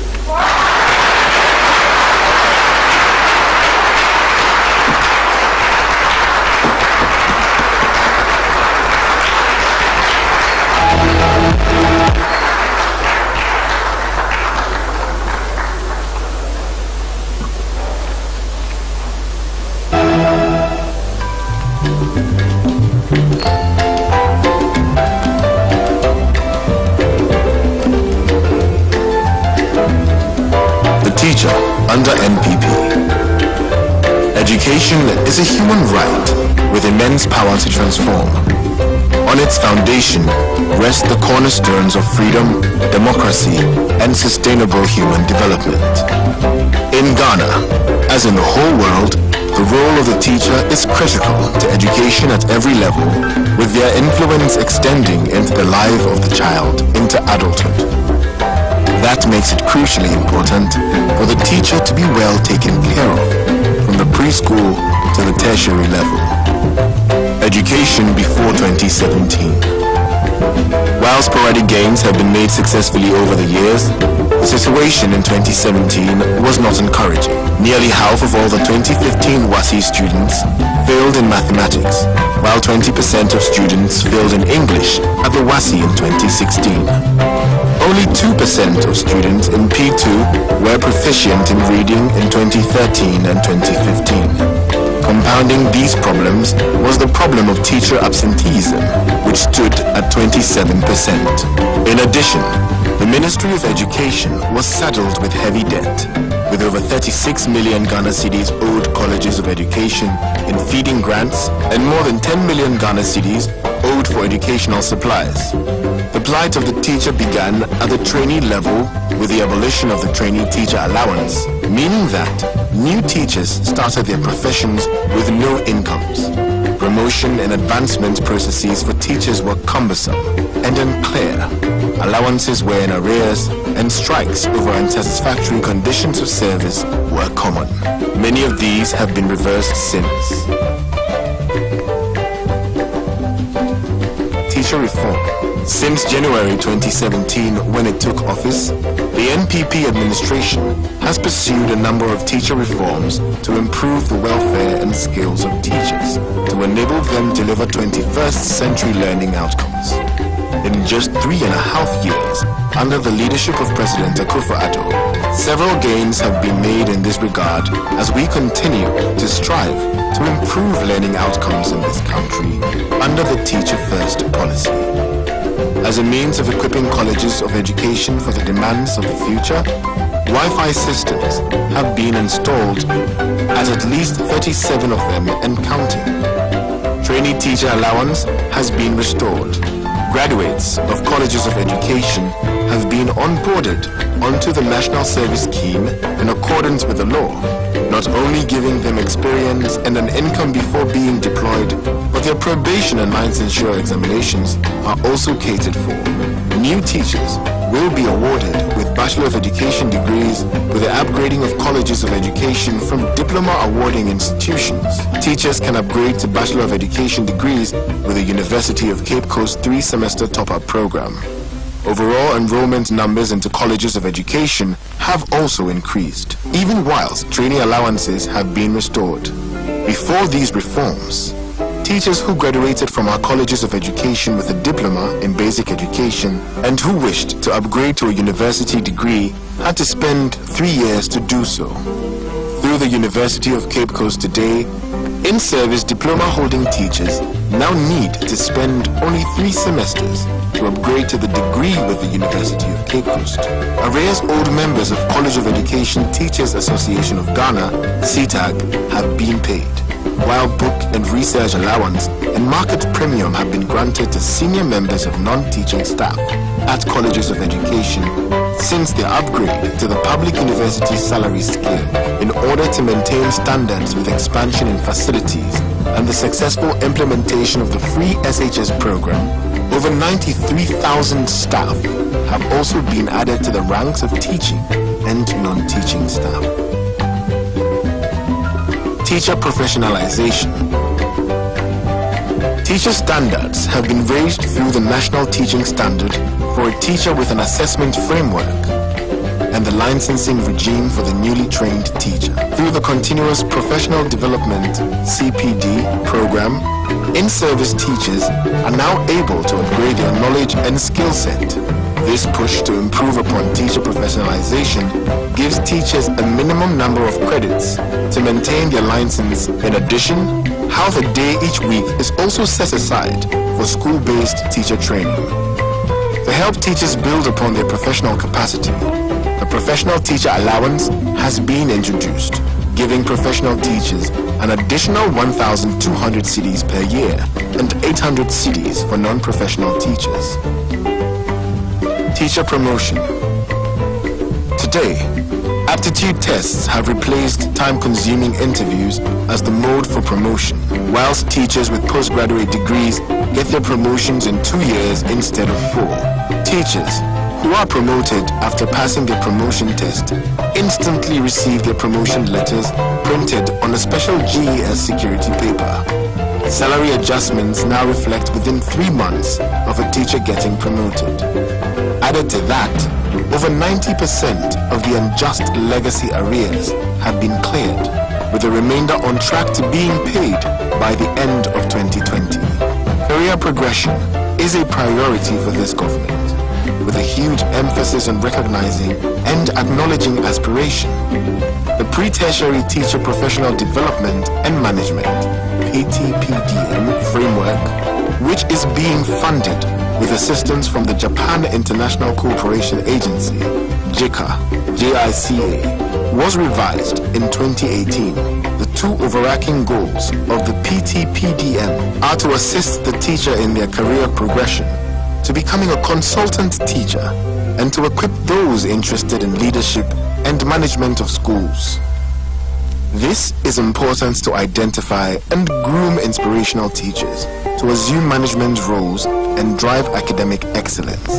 S11: Under NPP. Education is a human right with immense power to transform. On its foundation rest the cornerstones of freedom, democracy, and sustainable human development. In Ghana, as in the whole world, the role of the teacher is critical to education at every level, with their influence extending into the life of the child into adulthood. That makes it crucially important for the teacher to be well taken care of, from the preschool to the tertiary level. Education before 2017. While sporadic gains have been made successfully over the years, the situation in 2017 was not encouraging. Nearly half of all the 2015 WASSCE students failed in mathematics, while 20% of students failed in English at the WASSCE in 2016. Only 2% of students in P2 were proficient in reading in 2013 and 2015. Compounding these problems was the problem of teacher absenteeism, which stood at 27%. In addition, the Ministry of Education was saddled with heavy debt, with over 36 million Ghana cedis owed colleges of education in feeding grants and more than 10 million Ghana cedis owed for educational supplies. The plight of the teacher began at the trainee level with the abolition of the trainee teacher allowance, meaning that new teachers started their professions with no incomes. Promotion and advancement processes for teachers were cumbersome and unclear. Allowances were in arrears, and strikes over unsatisfactory conditions of service were common. Many of of these have been reversed since. Teacher reform. Since January 2017, when it took office, the NPP administration has pursued a number of teacher reforms to improve the welfare and skills of teachers, to enable them to deliver 21st century learning outcomes. In just 3.5 years, under the leadership of President Akufo-Addo, several gains have been made in this regard as we continue to strive to improve learning outcomes in this country under the Teacher First policy. As a means of equipping colleges of education for the demands of the future, Wi-Fi systems have been installed at least 37 of them and counting. Trainee teacher allowance has been restored. Graduates of colleges of education have been onboarded onto the National Service Scheme in accordance with the law, not only giving them experience and an income before being deployed, but their probation and licensure examinations are also catered for. New teachers will be awarded with Bachelor of Education degrees with the upgrading of colleges of education from diploma awarding institutions. Teachers can upgrade to Bachelor of Education degrees with the University of Cape Coast 3-semester top-up program. Overall enrollment numbers into colleges of education have also increased, even whilst trainee allowances have been restored. Before these reforms, teachers who graduated from our colleges of education with a diploma in basic education and who wished to upgrade to a university degree had to spend 3 years to do so. Through the University of Cape Coast today, in-service diploma-holding teachers now need to spend only 3 semesters to upgrade to the degree with the University of Cape Coast. Arrears old members of College of Education Teachers Association of Ghana, CTAG, have been paid, while book and research allowance and market premium have been granted to senior members of non-teaching staff at colleges of education since their upgrade to the public university salary scale in order to maintain standards with expansion in facilities and the successful implementation of the free SHS program. Over 93,000 staff have also been added to the ranks of teaching and non-teaching staff. Teacher professionalization. Teacher standards have been raised through the National Teaching Standard for a teacher with an assessment framework and the licensing regime for the newly trained teacher. Through the Continuous Professional Development (CPD) program, in-service teachers are now able to upgrade their knowledge and skill set. This push to improve upon teacher professionalization gives teachers a minimum number of credits to maintain their license. In addition, half a day each week is also set aside for school-based teacher training. To help teachers build upon their professional capacity, a professional teacher allowance has been introduced, giving professional teachers an additional 1,200 cedis per year and 800 cedis for non-professional teachers. Teacher promotion. Today, aptitude tests have replaced time-consuming interviews as the mode for promotion, whilst teachers with postgraduate degrees get their promotions in 2 years instead of 4. Teachers who are promoted after passing their promotion test instantly receive their promotion letters printed on a special GES security paper. Salary adjustments now reflect within 3 months of a teacher getting promoted. Added to that, over 90% of the unjust legacy arrears have been cleared, with the remainder on track to being paid by the end of 2020. Career progression is a priority for this government, with a huge emphasis on recognizing and acknowledging aspiration. The Pre-Tertiary Teacher Professional Development and Management (PTPDM) framework, which is being funded with assistance from the Japan International Cooperation Agency (JICA), was revised in 2018. The 2 overarching goals of the PTPDM are to assist the teacher in their career progression, to becoming a consultant teacher, and to equip those interested in leadership and management of schools. This is important to identify and groom inspirational teachers to assume management roles and drive academic excellence.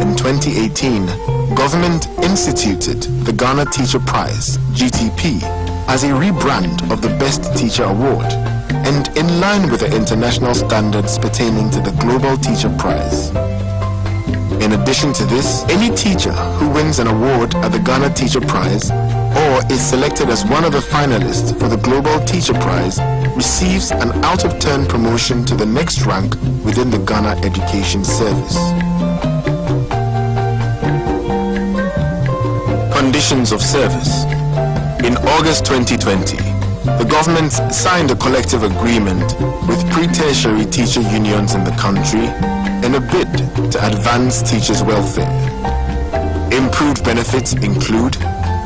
S11: In 2018, government instituted the Ghana Teacher Prize, GTP, as a rebrand of the Best Teacher Award and in line with the international standards pertaining to the Global Teacher Prize. In addition to this, any teacher who wins an award at the Ghana Teacher Prize or is selected as one of the finalists for the Global Teacher Prize receives an out-of-turn promotion to the next rank within the Ghana Education Service. Conditions of service. In August 2020, the government signed a collective agreement with pre-tertiary teacher unions in the country in a bid to advance teachers' welfare. Improved benefits include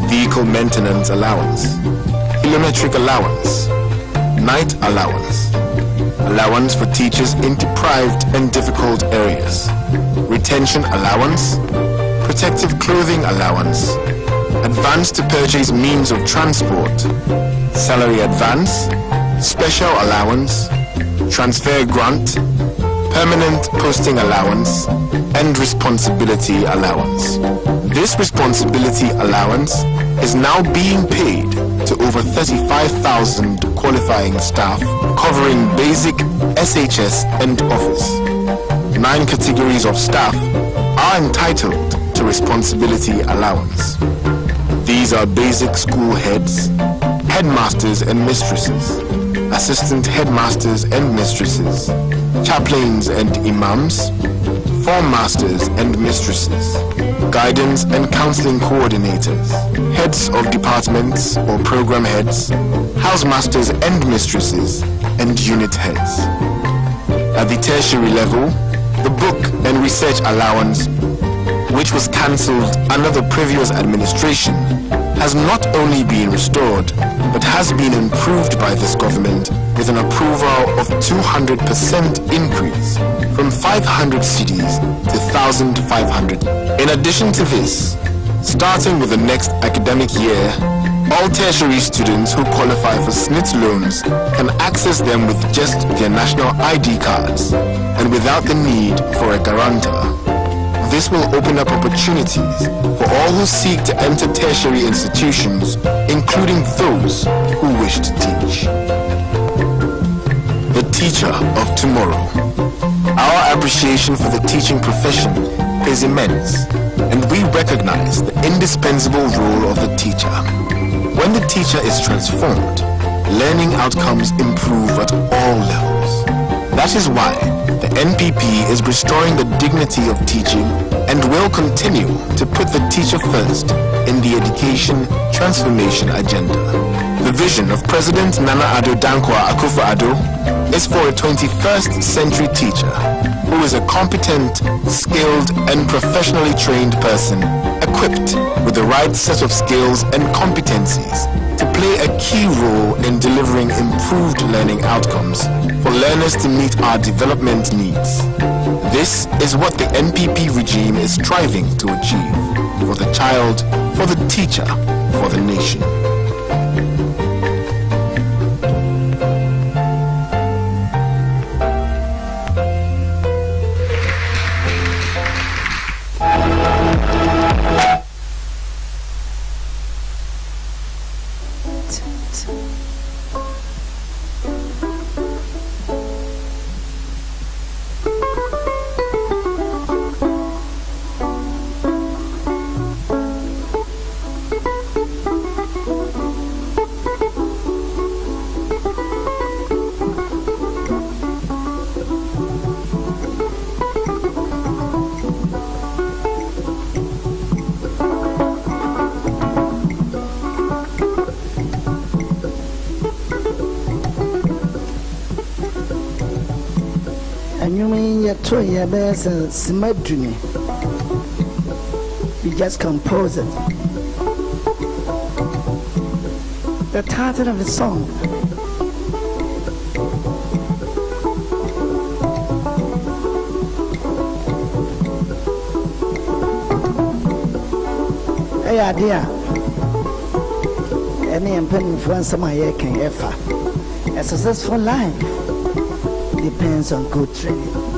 S11: vehicle maintenance allowance, kilometric allowance, night allowance, allowance for teachers in deprived and difficult areas, retention allowance, protective clothing allowance, advance to purchase means of transport, salary advance, special allowance, transfer grant, permanent posting allowance, and responsibility allowance. This responsibility allowance is now being paid to over 35,000 qualifying staff covering basic, SHS, and office. 9 categories of staff are entitled to responsibility allowance. These are basic school heads, headmasters and mistresses, assistant headmasters and mistresses, chaplains and imams, form masters and mistresses, guidance and counseling coordinators, heads of departments or program heads, housemasters and mistresses, and unit heads. At the tertiary level, the book and research allowance, which was cancelled under the previous administration, has not only been restored, but has been improved by this government with an approval of 200% increase from 500 cedis to 1,500. In addition to this, starting with the next academic year, all tertiary students who qualify for SNIT loans can access them with just their national ID cards and without the need for a guarantor. This will open up opportunities for all who seek to enter tertiary institutions, including those who wish to teach. The teacher of tomorrow. Our appreciation for the teaching profession is immense, and we recognize the indispensable role of the teacher. When the teacher is transformed, learning outcomes improve at all levels. That is why the NPP is restoring the dignity of teaching and will continue to put the teacher first in the education transformation agenda. The vision of President Nana Addo Dankwa Akufo-Addo is for a 21st century teacher who is a competent, skilled, and professionally trained person equipped with the right set of skills and competencies to play a key role in delivering improved learning outcomes for learners to meet our development needs. This is what the NPP regime is striving to achieve for the child, for the teacher, for the nation.
S12: We just compose it. The title of the song. Hey, idea. Any influence my year can ever. A successful life depends on good training.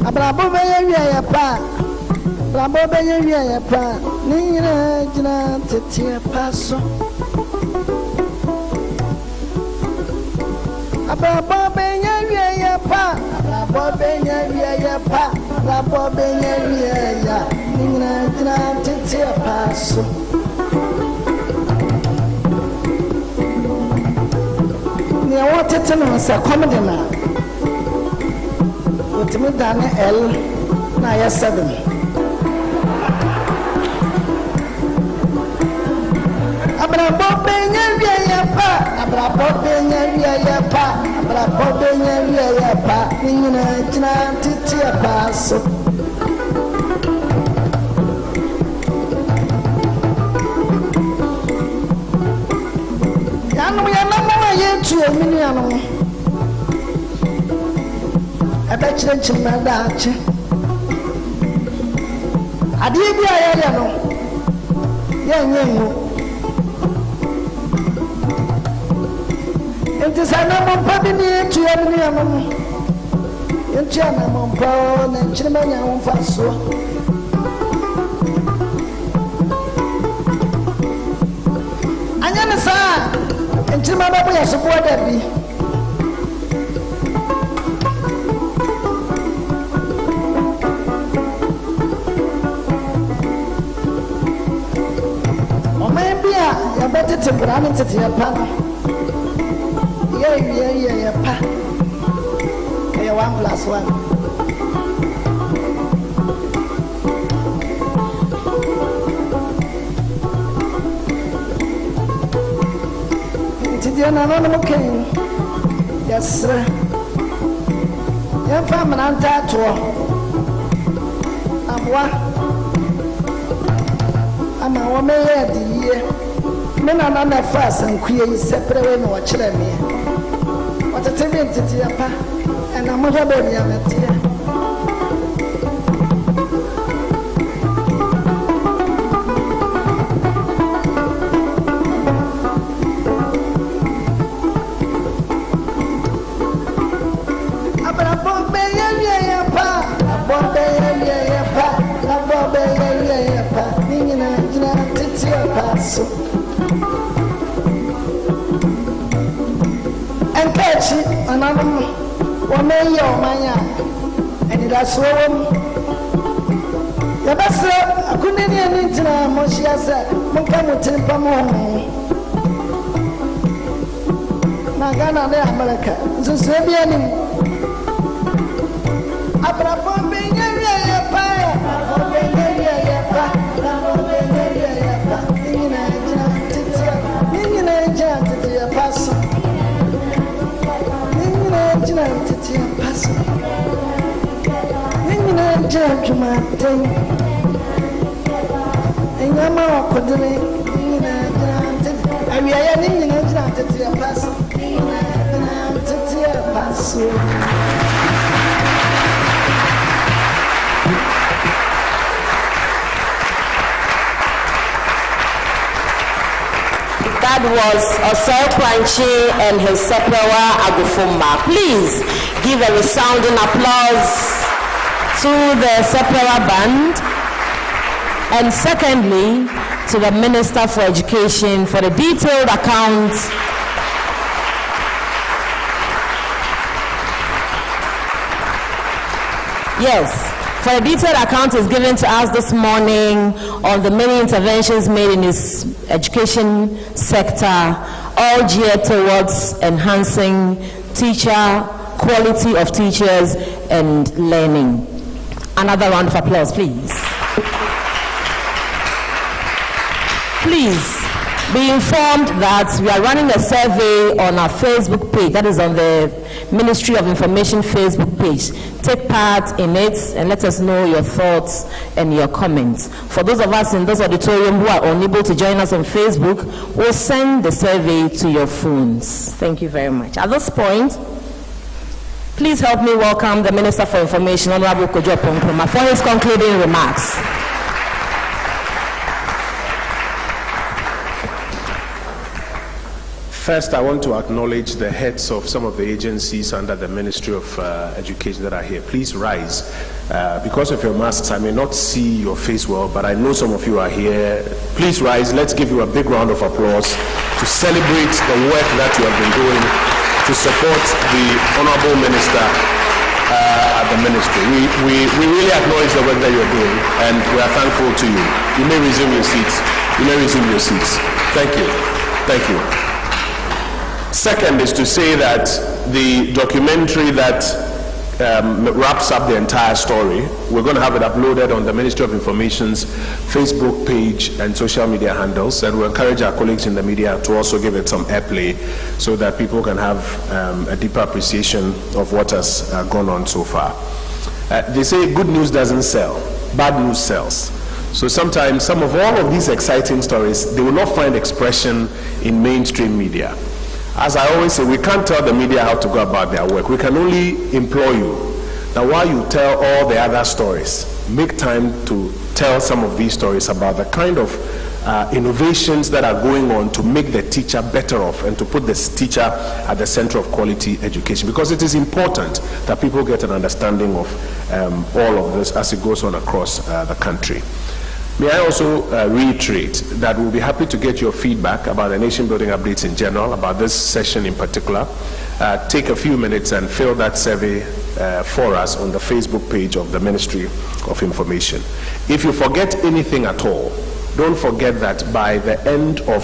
S12: Abrabo ya pa. Abrabo ya pa. Nina jina tetia paso. Abrabo ya pa. Abrabo ya pa. Abrabo ya. Nina jina tetia paso. I wanted to know, sir, comedy now. With me, Dana L. Naya 7. Abrabo Benya pa, Abrabo Benya pa, Abrabo Benya pa, Nina Jina Titia Paso. To a miniano. I bet you didn't know that. I did know. Young. It is a number of near to a miniano. In China, Mompon and Chimania on Faso. I never saw. Until my baby has supported me. Or maybe I better to run into your panel. Yeah, pa. 1+1. No, okay. Yes, sir. Young family, I'm tired to I'm a woman here, dear. Men are not that fast and queer separate when watch them here. What a TV to your pa, and I'm not a baby, I'm a tear. And catch it, another one may your mania, and that's all. The best I couldn't even into Moshia said, Monkamo Tempamo. Nagana, America, the Serbian. Abraham being a fire.
S8: That was Osel Kwanchi and his Sepewa Agufumba. Please give a resounding applause to the Sepewa band, and secondly to the Minister for Education for the detailed account for the detailed account is given to us this morning on the many interventions made in his education sector, all geared towards enhancing quality of teachers and learning. Another round of applause, please. Please be informed that we are running a survey on our Facebook page, that is on the Ministry of Information Facebook page. Take part in it and let us know your thoughts and your comments. For those of us in this auditorium who are unable to join us on Facebook, we'll send the survey to your phones. Thank you very much. At this point, please help me welcome the Minister for Information, Honorable Kojo Ponkroma, for his concluding remarks.
S7: First, I want to acknowledge the heads of some of the agencies under the Ministry of Education that are here. Please rise. Because of your masks, I may not see your face well, but I know some of you are here. Please rise. Let's give you a big round of applause to celebrate the work that you have been doing to support the Honorable Minister at the Ministry. We really acknowledge the work that you're doing, and we are thankful to you. You may resume your seats. You may resume your seats. Thank you. Thank you. Second is to say that the documentary that wraps up the entire story, we're going to have it uploaded on the Ministry of Information's Facebook page and social media handles, and we encourage our colleagues in the media to also give it some airplay so that people can have a deeper appreciation of what has gone on so far. They say good news doesn't sell, bad news sells. So sometimes some of all of these exciting stories, they will not find expression in mainstream media. As I always say, we can't tell the media how to go about their work. We can only implore you that while you tell all the other stories, make time to tell some of these stories about the kind of innovations that are going on to make the teacher better off and to put the teacher at the center of quality education, because it is important that people get an understanding of all of this as it goes on across the country. May I also reiterate that we'll be happy to get your feedback about the nation building updates in general, about this session in particular. Take a few minutes and fill that survey for us on the Facebook page of the Ministry of Information. If you forget anything at all, don't forget that by the end of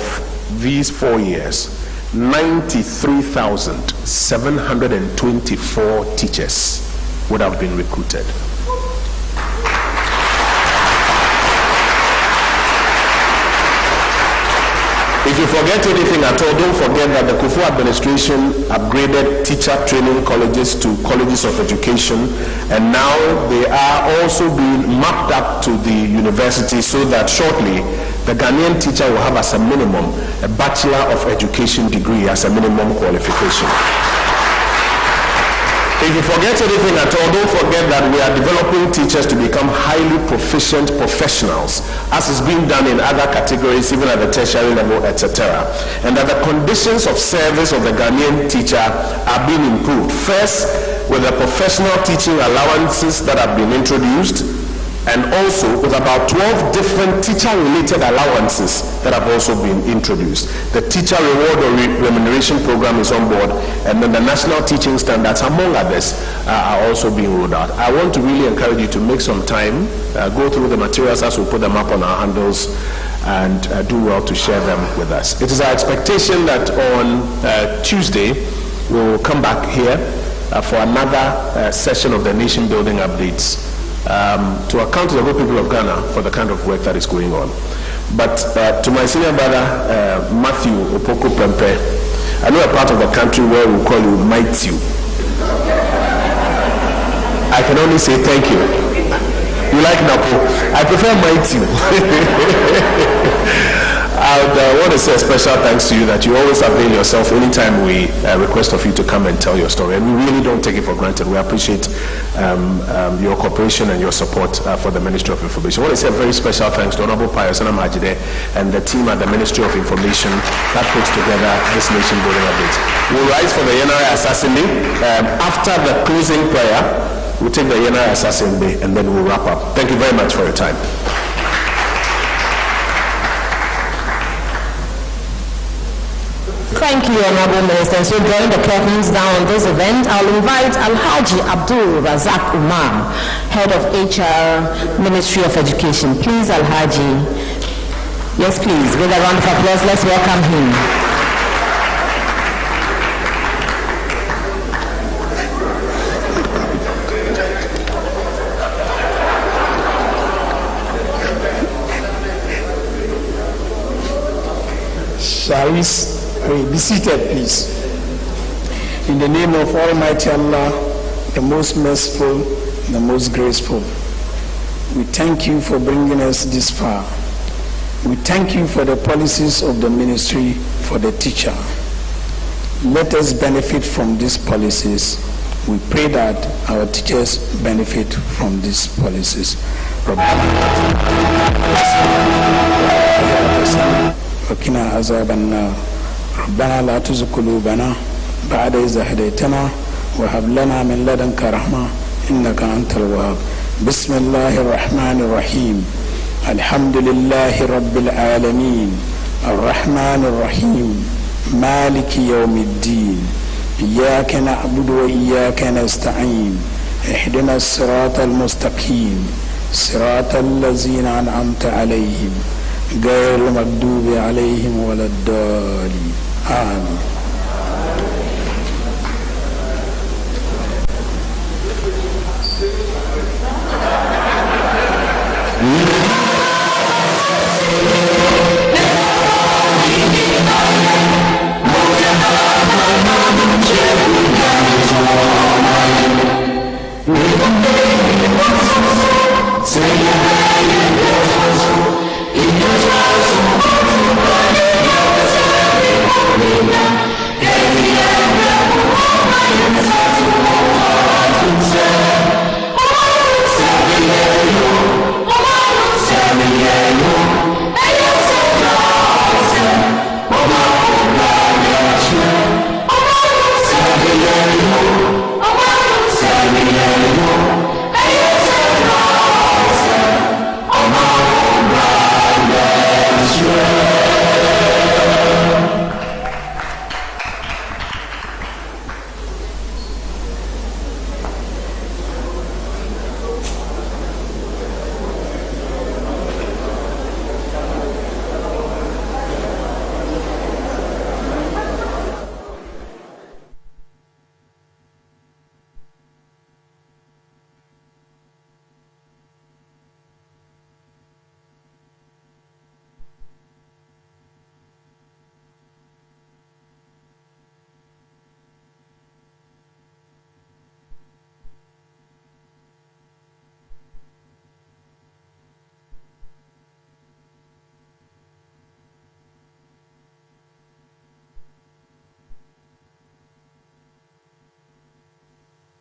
S7: these 4 years, 93,724 teachers would have been recruited. If you forget anything at all, don't forget that the Kufuor administration upgraded teacher training colleges to colleges of education, and now they are also being mapped up to the university so that shortly the Ghanaian teacher will have as a minimum a Bachelor of Education degree as a minimum qualification. If you forget anything at all, don't forget that we are developing teachers to become highly proficient professionals, as is being done in other categories, even at the tertiary level, etc. And that the conditions of service of the Ghanaian teacher are being improved. First, with the professional teaching allowances that have been introduced, and also with about 12 different teacher-related allowances that have also been introduced. The teacher reward or remuneration program is on board, and then the national teaching standards, among others, are also being rolled out. I want to really encourage you to make some time, go through the materials as we put them up on our handles, and do well to share them with us. It is our expectation that on Tuesday, we'll come back here for another session of the nation building updates, to account to the whole people of Ghana for the kind of work that is going on. But to my senior brother, Matthew Opoko Pempe, I know a part of the country where we call you Matthew. I can only say thank you. You like Napo? I prefer Matthew. I want to say a special thanks to you that you always avail yourself anytime we request of you to come and tell your story. And we really don't take it for granted. We appreciate your cooperation and your support for the Ministry of Information. I want to say a very special thanks to Honorable Pius Majide and the team at the Ministry of Information that puts together this nation building update. We'll rise for the NRI Assassin Day. After the closing prayer, we'll take the NRI Assassin Day and then we'll wrap up. Thank you very much for your time.
S8: Thank you, Honorable Minister. So drawing the curtains down on this event, I'll invite Alhaji Abdul Razak Umar, Head of HR, Ministry of Education. Please, Alhaji. Yes, please. With a round of applause, let's welcome him.
S13: Shall we be seated, please? In the name of Almighty Allah, the most merciful, the most graceful, we thank you for bringing us this far. We thank you for the policies of the ministry for the teacher. Let us benefit from these policies. We pray that our teachers benefit from these policies. وقنا عذاب النار ربنا لا تزغ قلوبنا بعد إذ هديتنا وهب لنا من لدنك رحمة إنك أنت الوهاب. بسم الله الرحمن الرحيم. الحمد لله رب العالمين الرحمن الرحيم مالك يوم الدين إياك نعبد وإياك نستعين اهدنا الصراط المستقيم صراط الذين أنعمت عليهم غير المغضوب عليهم ولا الضالين آمين.
S10: We